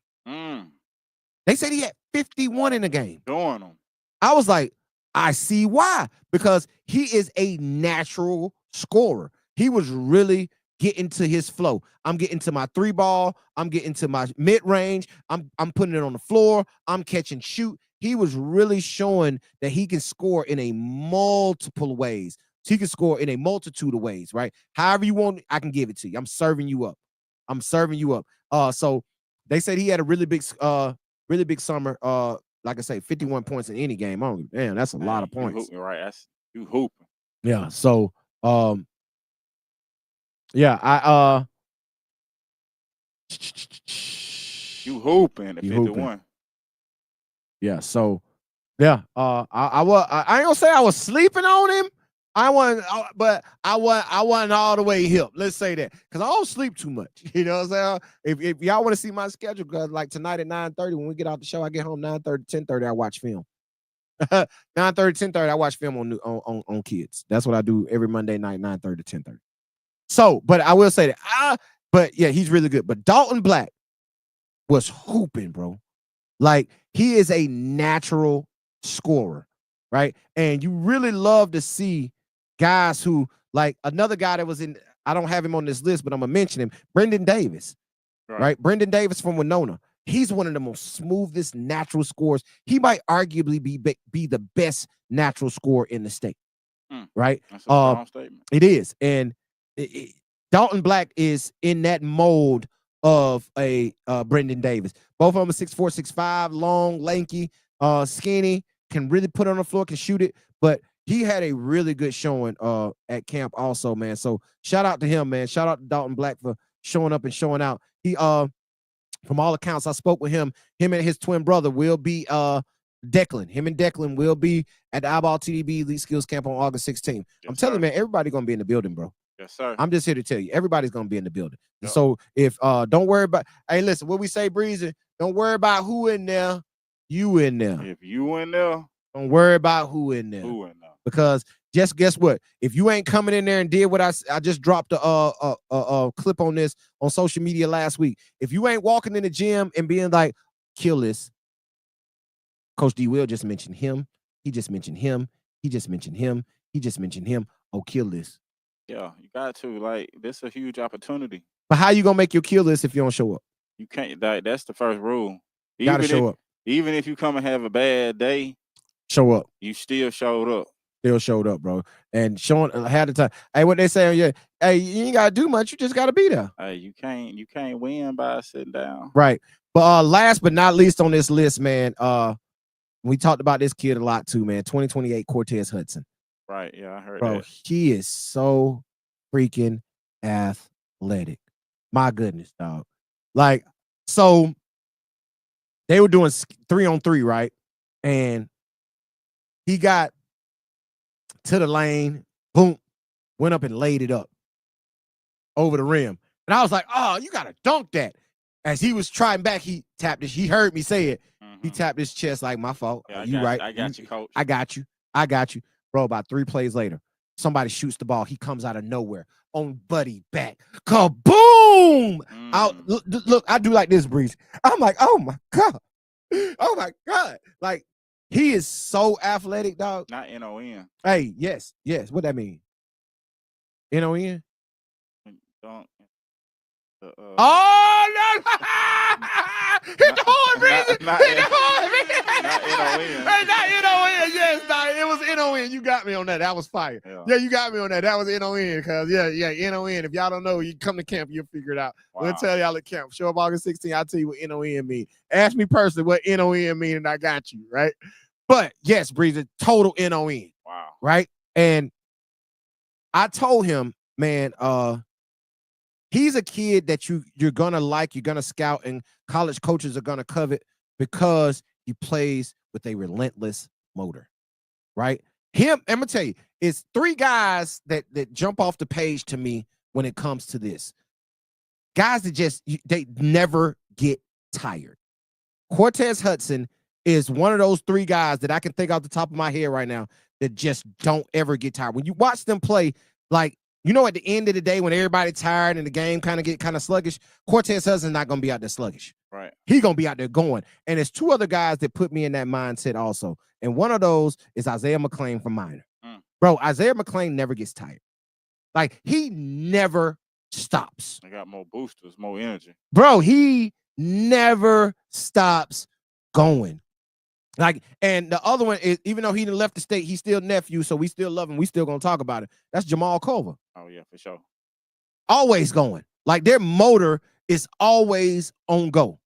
They said he had 51 in the game. Doing them. I was like, I see why. Because he is a natural scorer. He was really getting to his flow. I'm getting to my 3-ball. I'm getting to my mid-range. I'm putting it on the floor. I'm catching shoot. He was really showing that he can score in a multiple ways. So he can score in a multitude of ways, right? However you want, I can give it to you. I'm serving you up. So they said he had a really big summer. Like I say, 51 points in any game. Oh, damn, that's a lot of points. Right. That's you hooping. Yeah. So yeah, you hooping at 51. Hooping. Yeah, so yeah, I ain't gonna say I was sleeping on him. But I wasn't all the way hip. Let's say that, because I don't sleep too much. You know what I'm saying? If y'all want to see my schedule, because like tonight at 9:30, when we get out the show, I get home 9:30, 10:30, I watch film. 9:30, 10:30, I watch film on kids. That's what I do every Monday night, 9:30 to 10:30. So, but I will say that, but yeah, he's really good. But Dalton Black was hooping, bro. Like, he is a natural scorer, right? And you really love to see guys who, like another guy that was in, I don't have him on this list, but I'm going to mention him, Brendan Davis, right? Brendan Davis from Winona. He's one of the most smoothest natural scorers. He might arguably be the best natural scorer in the state, right? That's a strong statement. It is. And Dalton Black is in that mold of a Brendan Davis. Both of them are 6'4", 6'5", long, lanky, skinny, can really put it on the floor, can shoot it. But he had a really good showing at camp also, man. So shout out to him, man. Shout out to Dalton Black for showing up and showing out. He from all accounts, I spoke with him. Him and his twin brother will be Declan. Him and Declan will be at the iBall TDB Elite Skills Camp on August 16th. Yes, I'm telling you, man, everybody gonna be in the building, bro. Yes, sir. I'm just here to tell you, everybody's gonna be in the building. Yep. So if don't worry about, hey, listen, what we say, Breezy, don't worry about who in there, you in there. If you in there, don't worry about who in there. Who in there? Because just guess what? If you ain't coming in there and did what I just dropped a clip on this on social media last week. If you ain't walking in the gym and being like, kill this, Coach D Will just mentioned him. He just mentioned him. He just mentioned him. He just mentioned him. Oh, kill this. Yeah, you got to. Like, this is a huge opportunity. But how you gonna make your kill list if you don't show up? You can't. That's the first rule. You gotta show up. Even if you come and have a bad day, show up. You still showed up. Still showed up, bro. And showing had the time. Hey, what they say? Yeah. Hey, you ain't gotta do much. You just gotta be there. Hey, you can't win by sitting down. Right. But last but not least on this list, man. We talked about this kid a lot too, man. 2028 Cortez Hudson. Right. Yeah, I heard bro, that. He is so freaking athletic. My goodness, dog. Like, so they were doing 3-on-3, right? And he got to the lane, boom, went up and laid it up over the rim. And I was like, oh, you gotta dunk that. As he was trying back, he tapped his, he heard me say it. He tapped his chest like, my fault. Yeah, you right. I got you, coach. I got you. Bro, about 3 plays later, somebody shoots the ball. He comes out of nowhere on Buddy back. Kaboom! Out. Look, I do like this, Breeze. I'm like, oh my God. Oh my God. Like, he is so athletic, dog. Not N-O-N. Hey, yes. What that mean? N-O-N? Don't. Oh, no! Hit the horn, Breezy! Hit the horn! Not N-O-N. Not N-O-N, yes, it was N-O-N. You got me on that. That was fire. Yeah, you got me on that. That was N-O-N, because, yeah, N-O-N. If y'all don't know, you come to camp, you'll figure it out. Wow. We'll tell y'all at camp. Show up August 16th, I'll tell you what N-O-N mean. Ask me personally what N-O-N mean, and I got you, right? But, yes, Breezy, total N-O-N. Wow. Right? And I told him, man, he's a kid that you're gonna like, you're gonna scout, and college coaches are gonna covet because he plays with a relentless motor, right? I'm gonna tell you, it's three guys that jump off the page to me when it comes to this. Guys that they never get tired. Cortez Hudson is one of those three guys that I can think off the top of my head right now that just don't ever get tired. When you watch them play, like, at the end of the day when everybody's tired and the game get sluggish, Cortez Hudson's not going to be out there sluggish. Right. He's going to be out there going. And there's two other guys that put me in that mindset also. And one of those is Isaiah McClain from Minor. Bro, Isaiah McClain never gets tired. Like, he never stops. They got more boosters, more energy. Bro, he never stops going. Like, and the other one is, even though he left the state, he's still nephew, so we still love him. We still gonna talk about it. That's Jamal Culver. Oh yeah, for sure. Always going. Like, their motor is always on go,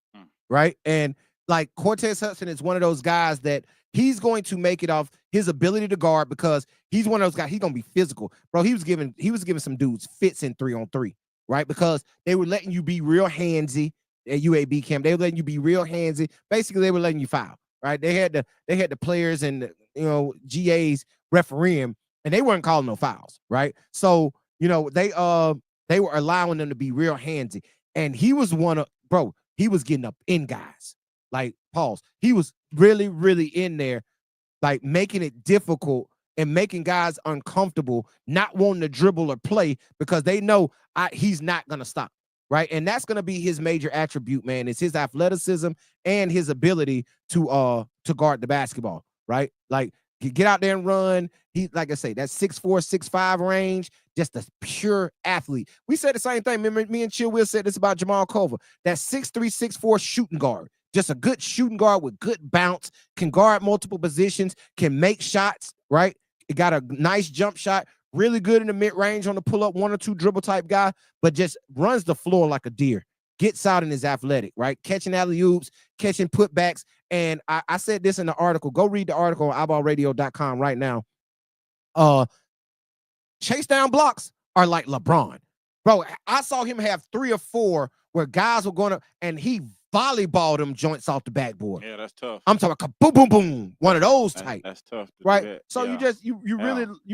right? And like, Cortez Hudson is one of those guys that he's going to make it off his ability to guard, because he's one of those guys. He's gonna be physical, bro. He was giving some dudes fits in 3-on-3, right? Because they were letting you be real handsy at UAB camp. They were letting you be real handsy. Basically, they were letting you foul. Right, they had the players and GAs refereeing, and they weren't calling no fouls. Right, so they were allowing them to be real handsy, and he was he was getting up in guys. Like, pause. He was really, really in there, like, making it difficult and making guys uncomfortable, not wanting to dribble or play because they know he's not gonna stop. Right. And that's going to be his major attribute, man. It's his athleticism and his ability to guard the basketball. Right. Like, get out there and run. He, like I say, that 6'4", 6'5" range, just a pure athlete. We said the same thing. Remember, me and Chill Will said this about Jamal Culver. That 6'3", 6'4" shooting guard. Just a good shooting guard with good bounce, can guard multiple positions, can make shots. Right. It got a nice jump shot. Really good in the mid-range on the pull-up, 1 or 2 dribble type guy, but just runs the floor like a deer. Gets out and is athletic, right? Catching alley-oops, catching putbacks. And I said this in the article. Go read the article on iBallradio.com right now. Chase down blocks are like LeBron. Bro, I saw him have 3 or 4 where guys were going to, and he volleyball them joints off the backboard. Yeah, that's tough. I'm talking about boom, boom, boom. One of those type. That's tough. Right. So yeah. you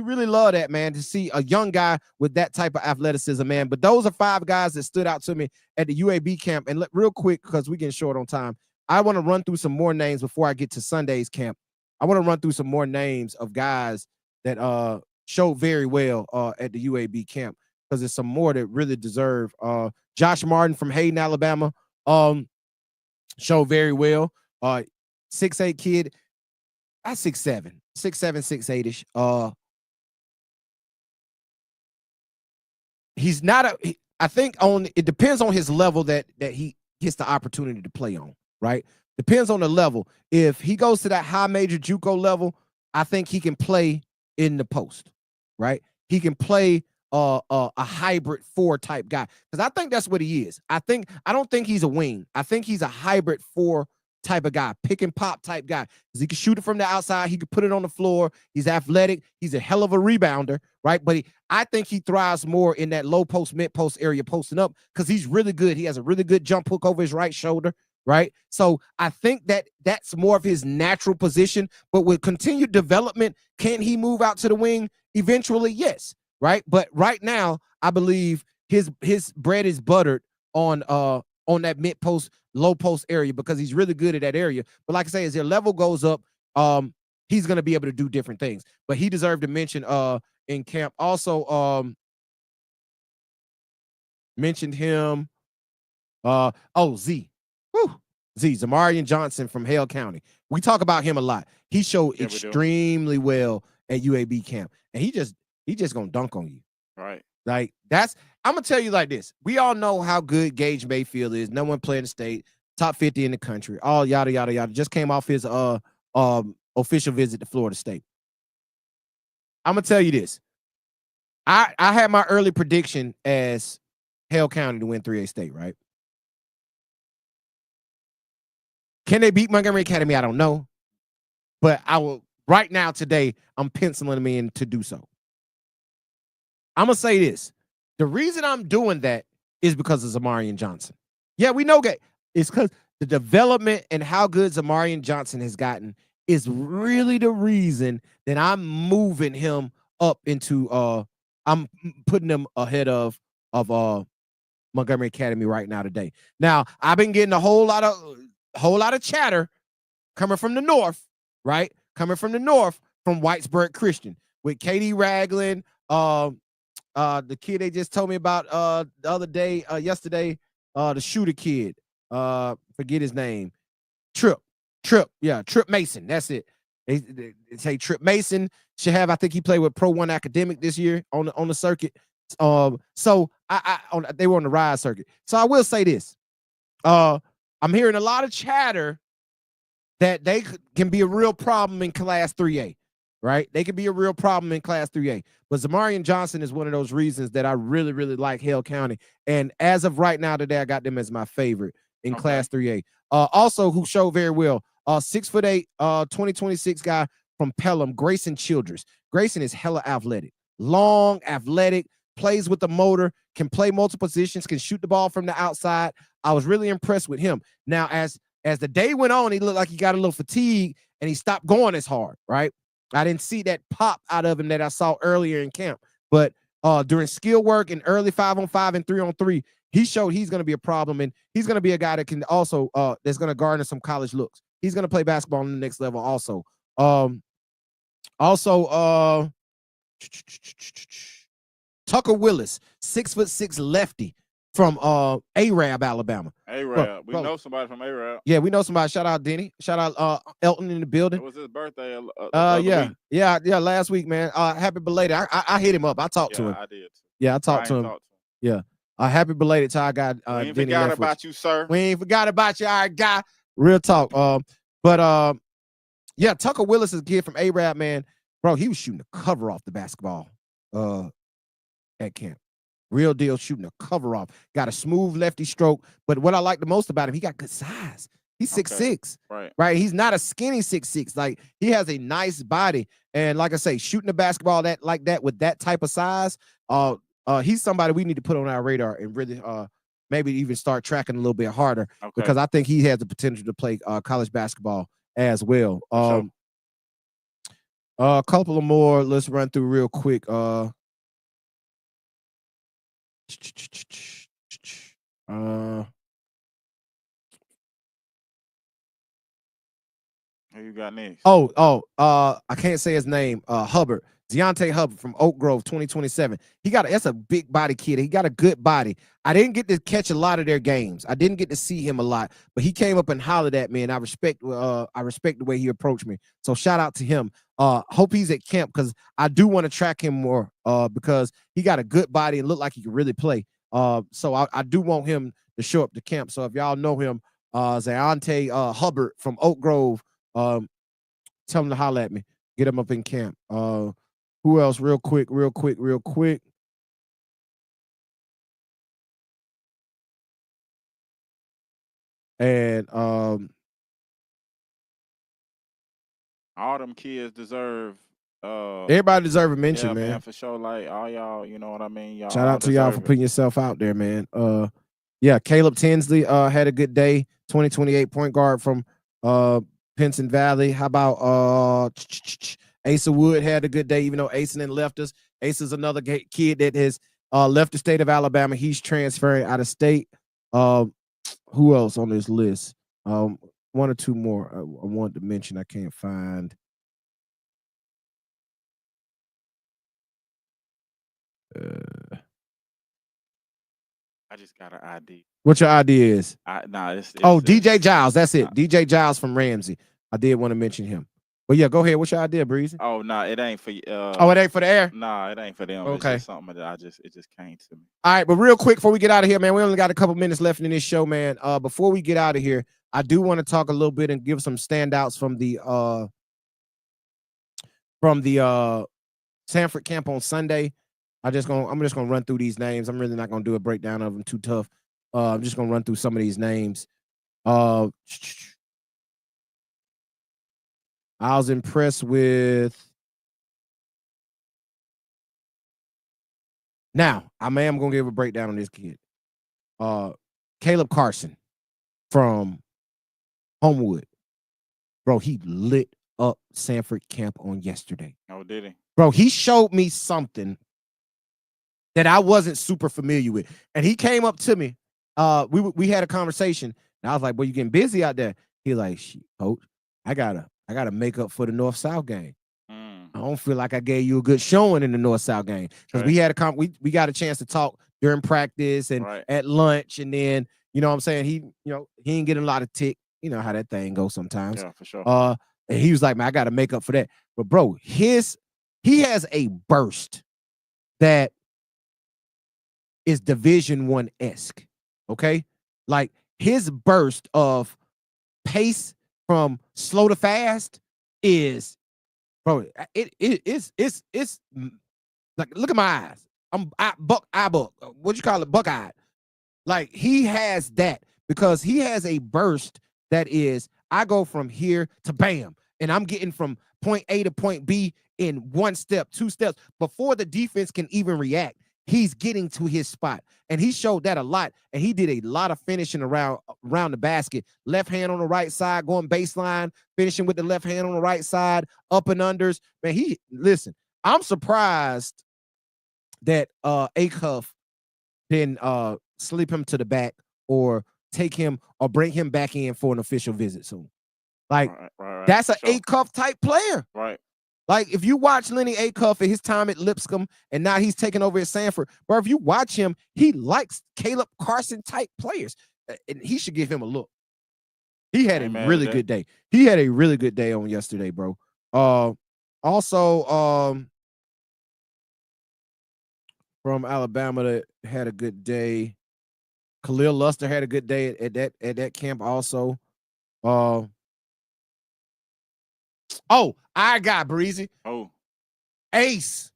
really love that, man, to see a young guy with that type of athleticism, man. But those are 5 guys that stood out to me at the UAB camp. And real quick, because we're getting short on time, I want to run through some more names before I get to Sunday's camp. I want to run through some more names of guys that showed very well at the UAB camp, because there's some more that really deserve. Josh Martin from Hayden, Alabama. Showed very well. 6'8" kid. That's 6'7", 6'8"-ish. He's not I think it depends on his level that he gets the opportunity to play on, right? Depends on the level. If he goes to that high major JUCO level, I think he can play in the post, right? He can play a hybrid 4 type guy, because I think that's what he is. I don't think he's a wing. I think he's a hybrid 4 type of guy, pick and pop type guy, because he can shoot it from the outside. He can put it on the floor. He's athletic. He's a hell of a rebounder, right? But I think he thrives more in that low post, mid post area, posting up, because he's really good. He has a really good jump hook over his right shoulder, right? So I think that's more of his natural position. But with continued development, can he move out to the wing eventually? Yes. Right. But right now, I believe his bread is buttered on that mid post, low post area, because he's really good at that area. But like I say, as their level goes up, he's going to be able to do different things. But he deserved to mention in camp. Also, mentioned him. Z. Whew. Zamarian Johnson from Hale County. We talk about him a lot. He showed extremely well at UAB camp, and he just gonna dunk on you. Right. Like, I'm gonna tell you like this. We all know how good Gage Mayfield is. No one playing the state, top 50 in the country, all yada yada yada. Just came off his official visit to Florida State. I'm gonna tell you this. I had my early prediction as Hale County to win 3A state, right? Can they beat Montgomery Academy? I don't know. But right now, today, I'm penciling them in to do so. I'm gonna say this. The reason I'm doing that is because of Zamarian Johnson. Yeah, we know that. It's because the development and how good Zamarian Johnson has gotten is really the reason that I'm moving him up into I'm putting him ahead of Montgomery Academy right now today. Now, I've been getting a whole lot of chatter coming from the north, right? Coming from the north from Whitesburg Christian with Katie Ragland, the kid they just told me about the other day, yesterday, the shooter kid. Forget his name. Trip Mason. That's it. They say Trip Mason should have. I think he played with Pro One Academic this year on the circuit. So they were on the ride circuit. So I will say this. I'm hearing a lot of chatter that they can be a real problem in Class 3A, right? They can be a real problem in Class 3A. But Zamarian Johnson is one of those reasons that I really, really like Hale County. And as of right now today, I got them as my favorite in Class 3A. Also, who showed very well, 6'8", 2026 guy from Pelham, Grayson Childress. Grayson is hella athletic, long, athletic, plays with the motor, can play multiple positions, can shoot the ball from the outside. I was really impressed with him. Now, as the day went on, he looked like he got a little fatigued and he stopped going as hard, right? I didn't see that pop out of him that I saw earlier in camp. But during skill work and early 5-on-5 and 3-on-3, he showed he's going to be a problem, and he's going to be a guy that can also that's going to garner some college looks. He's going to play basketball on the next level also. Tucker Willis, 6'6" lefty from Arab, Alabama. Arab. We know somebody from Arab. Yeah, we know somebody. Shout out Denny. Shout out Elton in the building. It was his birthday. Yeah, last week, man. Happy belated. I hit him up. I talked to him. I did. Yeah, I talked to him. Yeah. Happy belated to our guy. We ain't forgot about you, sir. We ain't forgot about you, our guy. Real talk. Yeah, Tucker Willis is a kid from Arab, man. Bro, he was shooting the cover off the basketball at camp. Real deal, shooting a cover off. Got a smooth lefty stroke. But what I like the most about him, he got good size. He's 6'6". Right. He's not a skinny 6'6". Like, he has a nice body. And like I say, shooting the basketball like that with that type of size, he's somebody we need to put on our radar and really maybe even start tracking a little bit harder, because I think he has the potential to play college basketball as well. A couple of more. Let's run through real quick. Who you got next? I can't say his name. Hubbard. Deontay Hubbard from Oak Grove, 2027. That's a big body kid. He got a good body. I didn't get to catch a lot of their games. I didn't get to see him a lot, but he came up and hollered at me, and I respect the way he approached me. So shout out to him. Hope he's at camp, because I do want to track him more because he got a good body and looked like he could really play. So I do want him to show up to camp. So if y'all know him, Deontay Hubbard from Oak Grove, tell him to holler at me. Get him up in camp. Who else? Real quick. And all them kids deserve. Everybody deserve a mention, man. For sure. Like, all y'all, you know what I mean? Y'all shout out to y'all for putting yourself out there, man. Yeah, Caleb Tinsley had a good day. 2028 point guard from Pinson Valley. How about Asa Wood had a good day, even though Asa then left us. Asa's another kid that has left the state of Alabama. He's transferring out of state. Who else on this list? One or two more I wanted to mention. I can't find. I just got an ID. What your idea is? DJ Giles. That's it. DJ Giles from Ramsey. I did want to mention him. But yeah, go ahead. What's your idea, Breezy? Oh, no, it ain't for you. It ain't for the air? Nah, it ain't for them. Okay. It's just something that it just came to me. All right, but real quick before we get out of here, man, we only got a couple minutes left in this show, man. Before we get out of here, I do want to talk a little bit and give some standouts from the Sanford camp on Sunday. I'm just gonna run through these names. I'm really not gonna do a breakdown of them too tough. I'm just gonna run through some of these names. I was impressed with Now, I am gonna give a breakdown on this kid. Caleb Carson from Homewood. Bro, he lit up Sanford camp on yesterday. Oh, did he? Bro, he showed me something that I wasn't super familiar with. And he came up to me. We had a conversation. And I was like, "Boy, you getting busy out there?" He like, "Coach, I gotta make up for the North-South game. I don't feel like I gave you a good showing in the North-South game." Because we had we got a chance to talk during practice and at lunch, and then you know what I'm saying, he ain't getting a lot of tick. You know how that thing goes sometimes. Yeah, for sure. And he was like, "Man, I gotta make up for that." But bro, he has a burst that is Division I-esque. Okay. Like his burst of pace from slow to fast is, bro, it's like, look at my eyes. What you call it? Buckeye. Like he has that because he has a burst that is, I go from here to bam, and I'm getting from point A to point B in 1 step, 2 steps before the defense can even react. He's getting to his spot, and he showed that a lot. And he did a lot of finishing around the basket, left hand on the right side, going baseline, finishing with the left hand on the right side, up and unders. Man, listen. I'm surprised that Acuff didn't slip him to the back or take him or bring him back in for an official visit soon. Like that's an Acuff type player. Right. Like if you watch Lenny Acuff at his time at Lipscomb and now he's taking over at Sanford, bro, if you watch him, he likes Caleb Carson type players. And he should give him a look. He had a really good day. He had a really good day on yesterday, bro. Also, from Alabama that had a good day. Khalil Luster had a good day at that camp also. I got Breezy. Ace.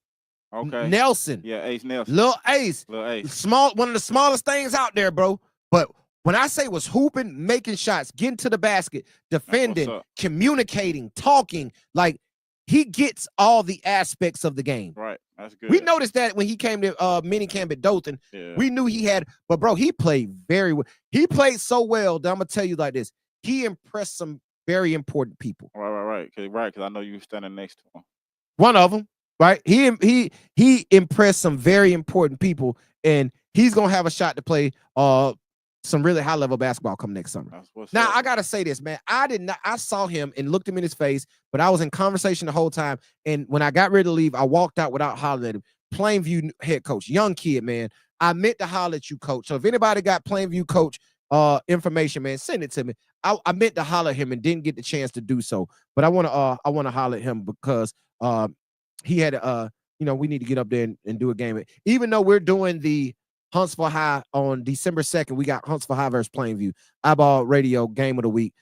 Okay. Nelson. Yeah, Ace Nelson. Little Ace. Small, one of the smallest things out there, bro. But when I say was hooping, making shots, getting to the basket, defending, communicating, talking, like he gets all the aspects of the game. Right. That's good. We noticed that when he came to mini camp at Dothan. Yeah. We knew he had, but bro, he played very well. He played so well that I'm gonna tell you like this. He impressed some very important people. Right. Because I know you were standing next to him. One of them, right? He impressed some very important people, and he's gonna have a shot to play some really high level basketball come next summer. Now I gotta say this, man. I saw him and looked him in his face, but I was in conversation the whole time. And when I got ready to leave, I walked out without hollering at him. Plainview head coach, young kid, man. I meant to holler at you, coach. So if anybody got Plainview coach information, man, send it to me. I meant to holler at him and didn't get the chance to do so. But I wanna holler at him because he had we need to get up there and do a game. Even though we're doing the Huntsville High on December 2nd, we got Huntsville High versus Plainview. iBall Radio game of the week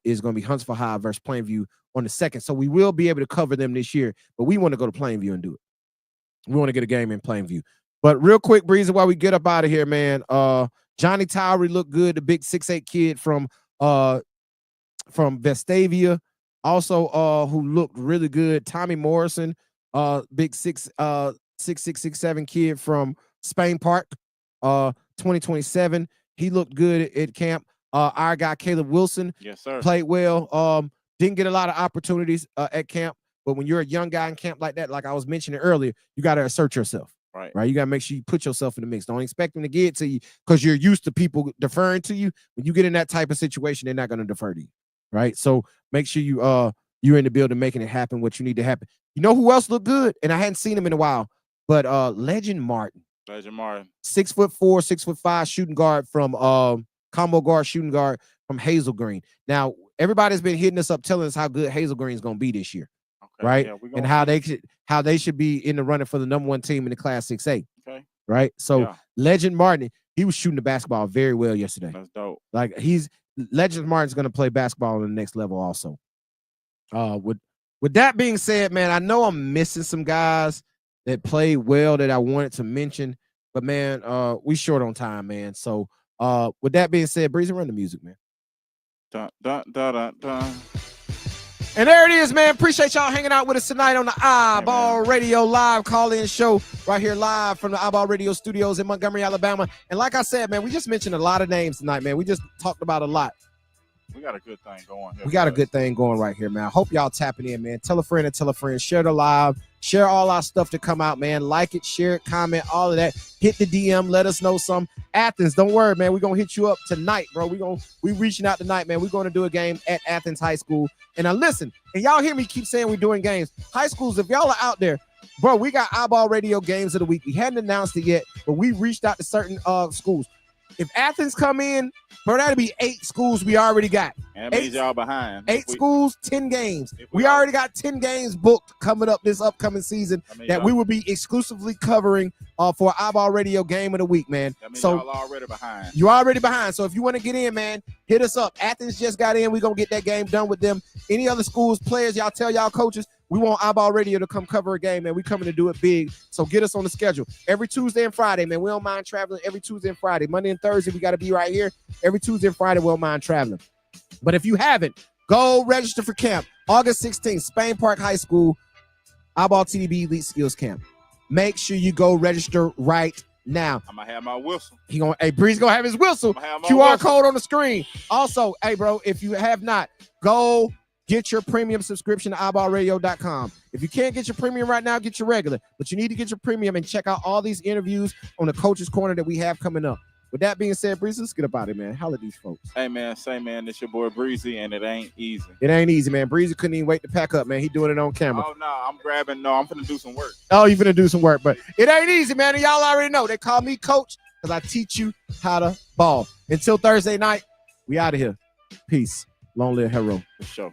is going to be Huntsville High versus Plainview on the 2nd. So we will be able to cover them this year, but we want to go to Plainview and do it. We want to get a game in Plainview. But real quick, Breezy, while we get up out of here, man, Johnny Towery looked good, the big 6'8" kid from Vestavia, also who looked really good. Tommy Morrison, big 6'6", 6'7" kid from Spain Park, 2027. He looked good at camp. Our guy Caleb Wilson, yes, sir, played well. Didn't get a lot of opportunities at camp, but when you're a young guy in camp like that, like I was mentioning earlier, you got to assert yourself. Right. You got to make sure you put yourself in the mix. Don't expect them to get to you because you're used to people deferring to you. When you get in that type of situation, they're not going to defer to you. Right. So make sure you're in the building making it happen what you need to happen. You know who else looked good? And I hadn't seen him in a while, but Legend Martin. 6'4", 6'5" shooting guard from combo guard, shooting guard from Hazel Green. Now, everybody's been hitting us up telling us how good Hazel Green is going to be this year. Okay, right? Yeah, and how they should be in the running for the #1 team in the Class 6A. Okay. Right? So Legend Martin, he was shooting the basketball very well yesterday. That's dope. Like Legend Martin's going to play basketball on the next level also. With that being said, man, I know I'm missing some guys that played well that I wanted to mention, but man, we short on time, man. So with that being said, Breezy, run the music, man. Dun, dun, dun, dun, dun. And there it is, man. Appreciate y'all hanging out with us tonight on the iBall Radio Live call-in show right here live from the iBall Radio Studios in Montgomery, Alabama. And like I said, man, we just mentioned a lot of names tonight, man. We just talked about a lot. We got a good thing going here. We got a good thing going right here, man. I hope y'all tapping in, man. Tell a friend and tell a friend. Share the live. Share all our stuff to come out, man. Like it, share it, comment, all of that. Hit the DM. Let us know some. Athens, don't worry, man. We're going to hit you up tonight, bro. We reaching out tonight, man. We're going to do a game at Athens High School. And now listen, and y'all hear me keep saying we're doing games. High schools, if y'all are out there, bro, we got iBall Radio Games of the Week. We hadn't announced it yet, but we reached out to certain schools. If Athens come in, bro, that'll be 8 schools we already got. And that means y'all behind. 8 schools, 10 games. We already got 10 games booked coming up this upcoming season that we will be exclusively covering for iBall Radio Game of the Week, man. That means so y'all already behind. You're already behind. So if you want to get in, man, hit us up. Athens just got in. We're going to get that game done with them. Any other schools, players, y'all tell y'all coaches, we want iBall Radio to come cover a game, man. We coming to do it big. So get us on the schedule. Every Tuesday and Friday, man. We don't mind traveling every Tuesday and Friday. Monday and Thursday, we got to be right here. Every Tuesday and Friday, we don't mind traveling. But if you haven't, go register for camp. August 16th, Spain Park High School, iBall TDB Elite Skills Camp. Make sure you go register right now. I'm going to have my whistle. Bree's going to have his whistle. QR code on the screen. Also, hey, bro, if you have not, go get your premium subscription to iBallRadio.com. If you can't get your premium right now, get your regular. But you need to get your premium and check out all these interviews on the Coach's Corner that we have coming up. With that being said, Breezy, let's get about it, man. Holla at these folks. Hey, man, it's your boy Breezy, and it ain't easy. It ain't easy, man. Breezy couldn't even wait to pack up, man. He doing it on camera. Oh, no, I'm finna do some work. Oh, you finna do some work, but it ain't easy, man. And y'all already know. They call me Coach because I teach you how to ball. Until Thursday night, we out of here. Peace. Long live Hero. For sure.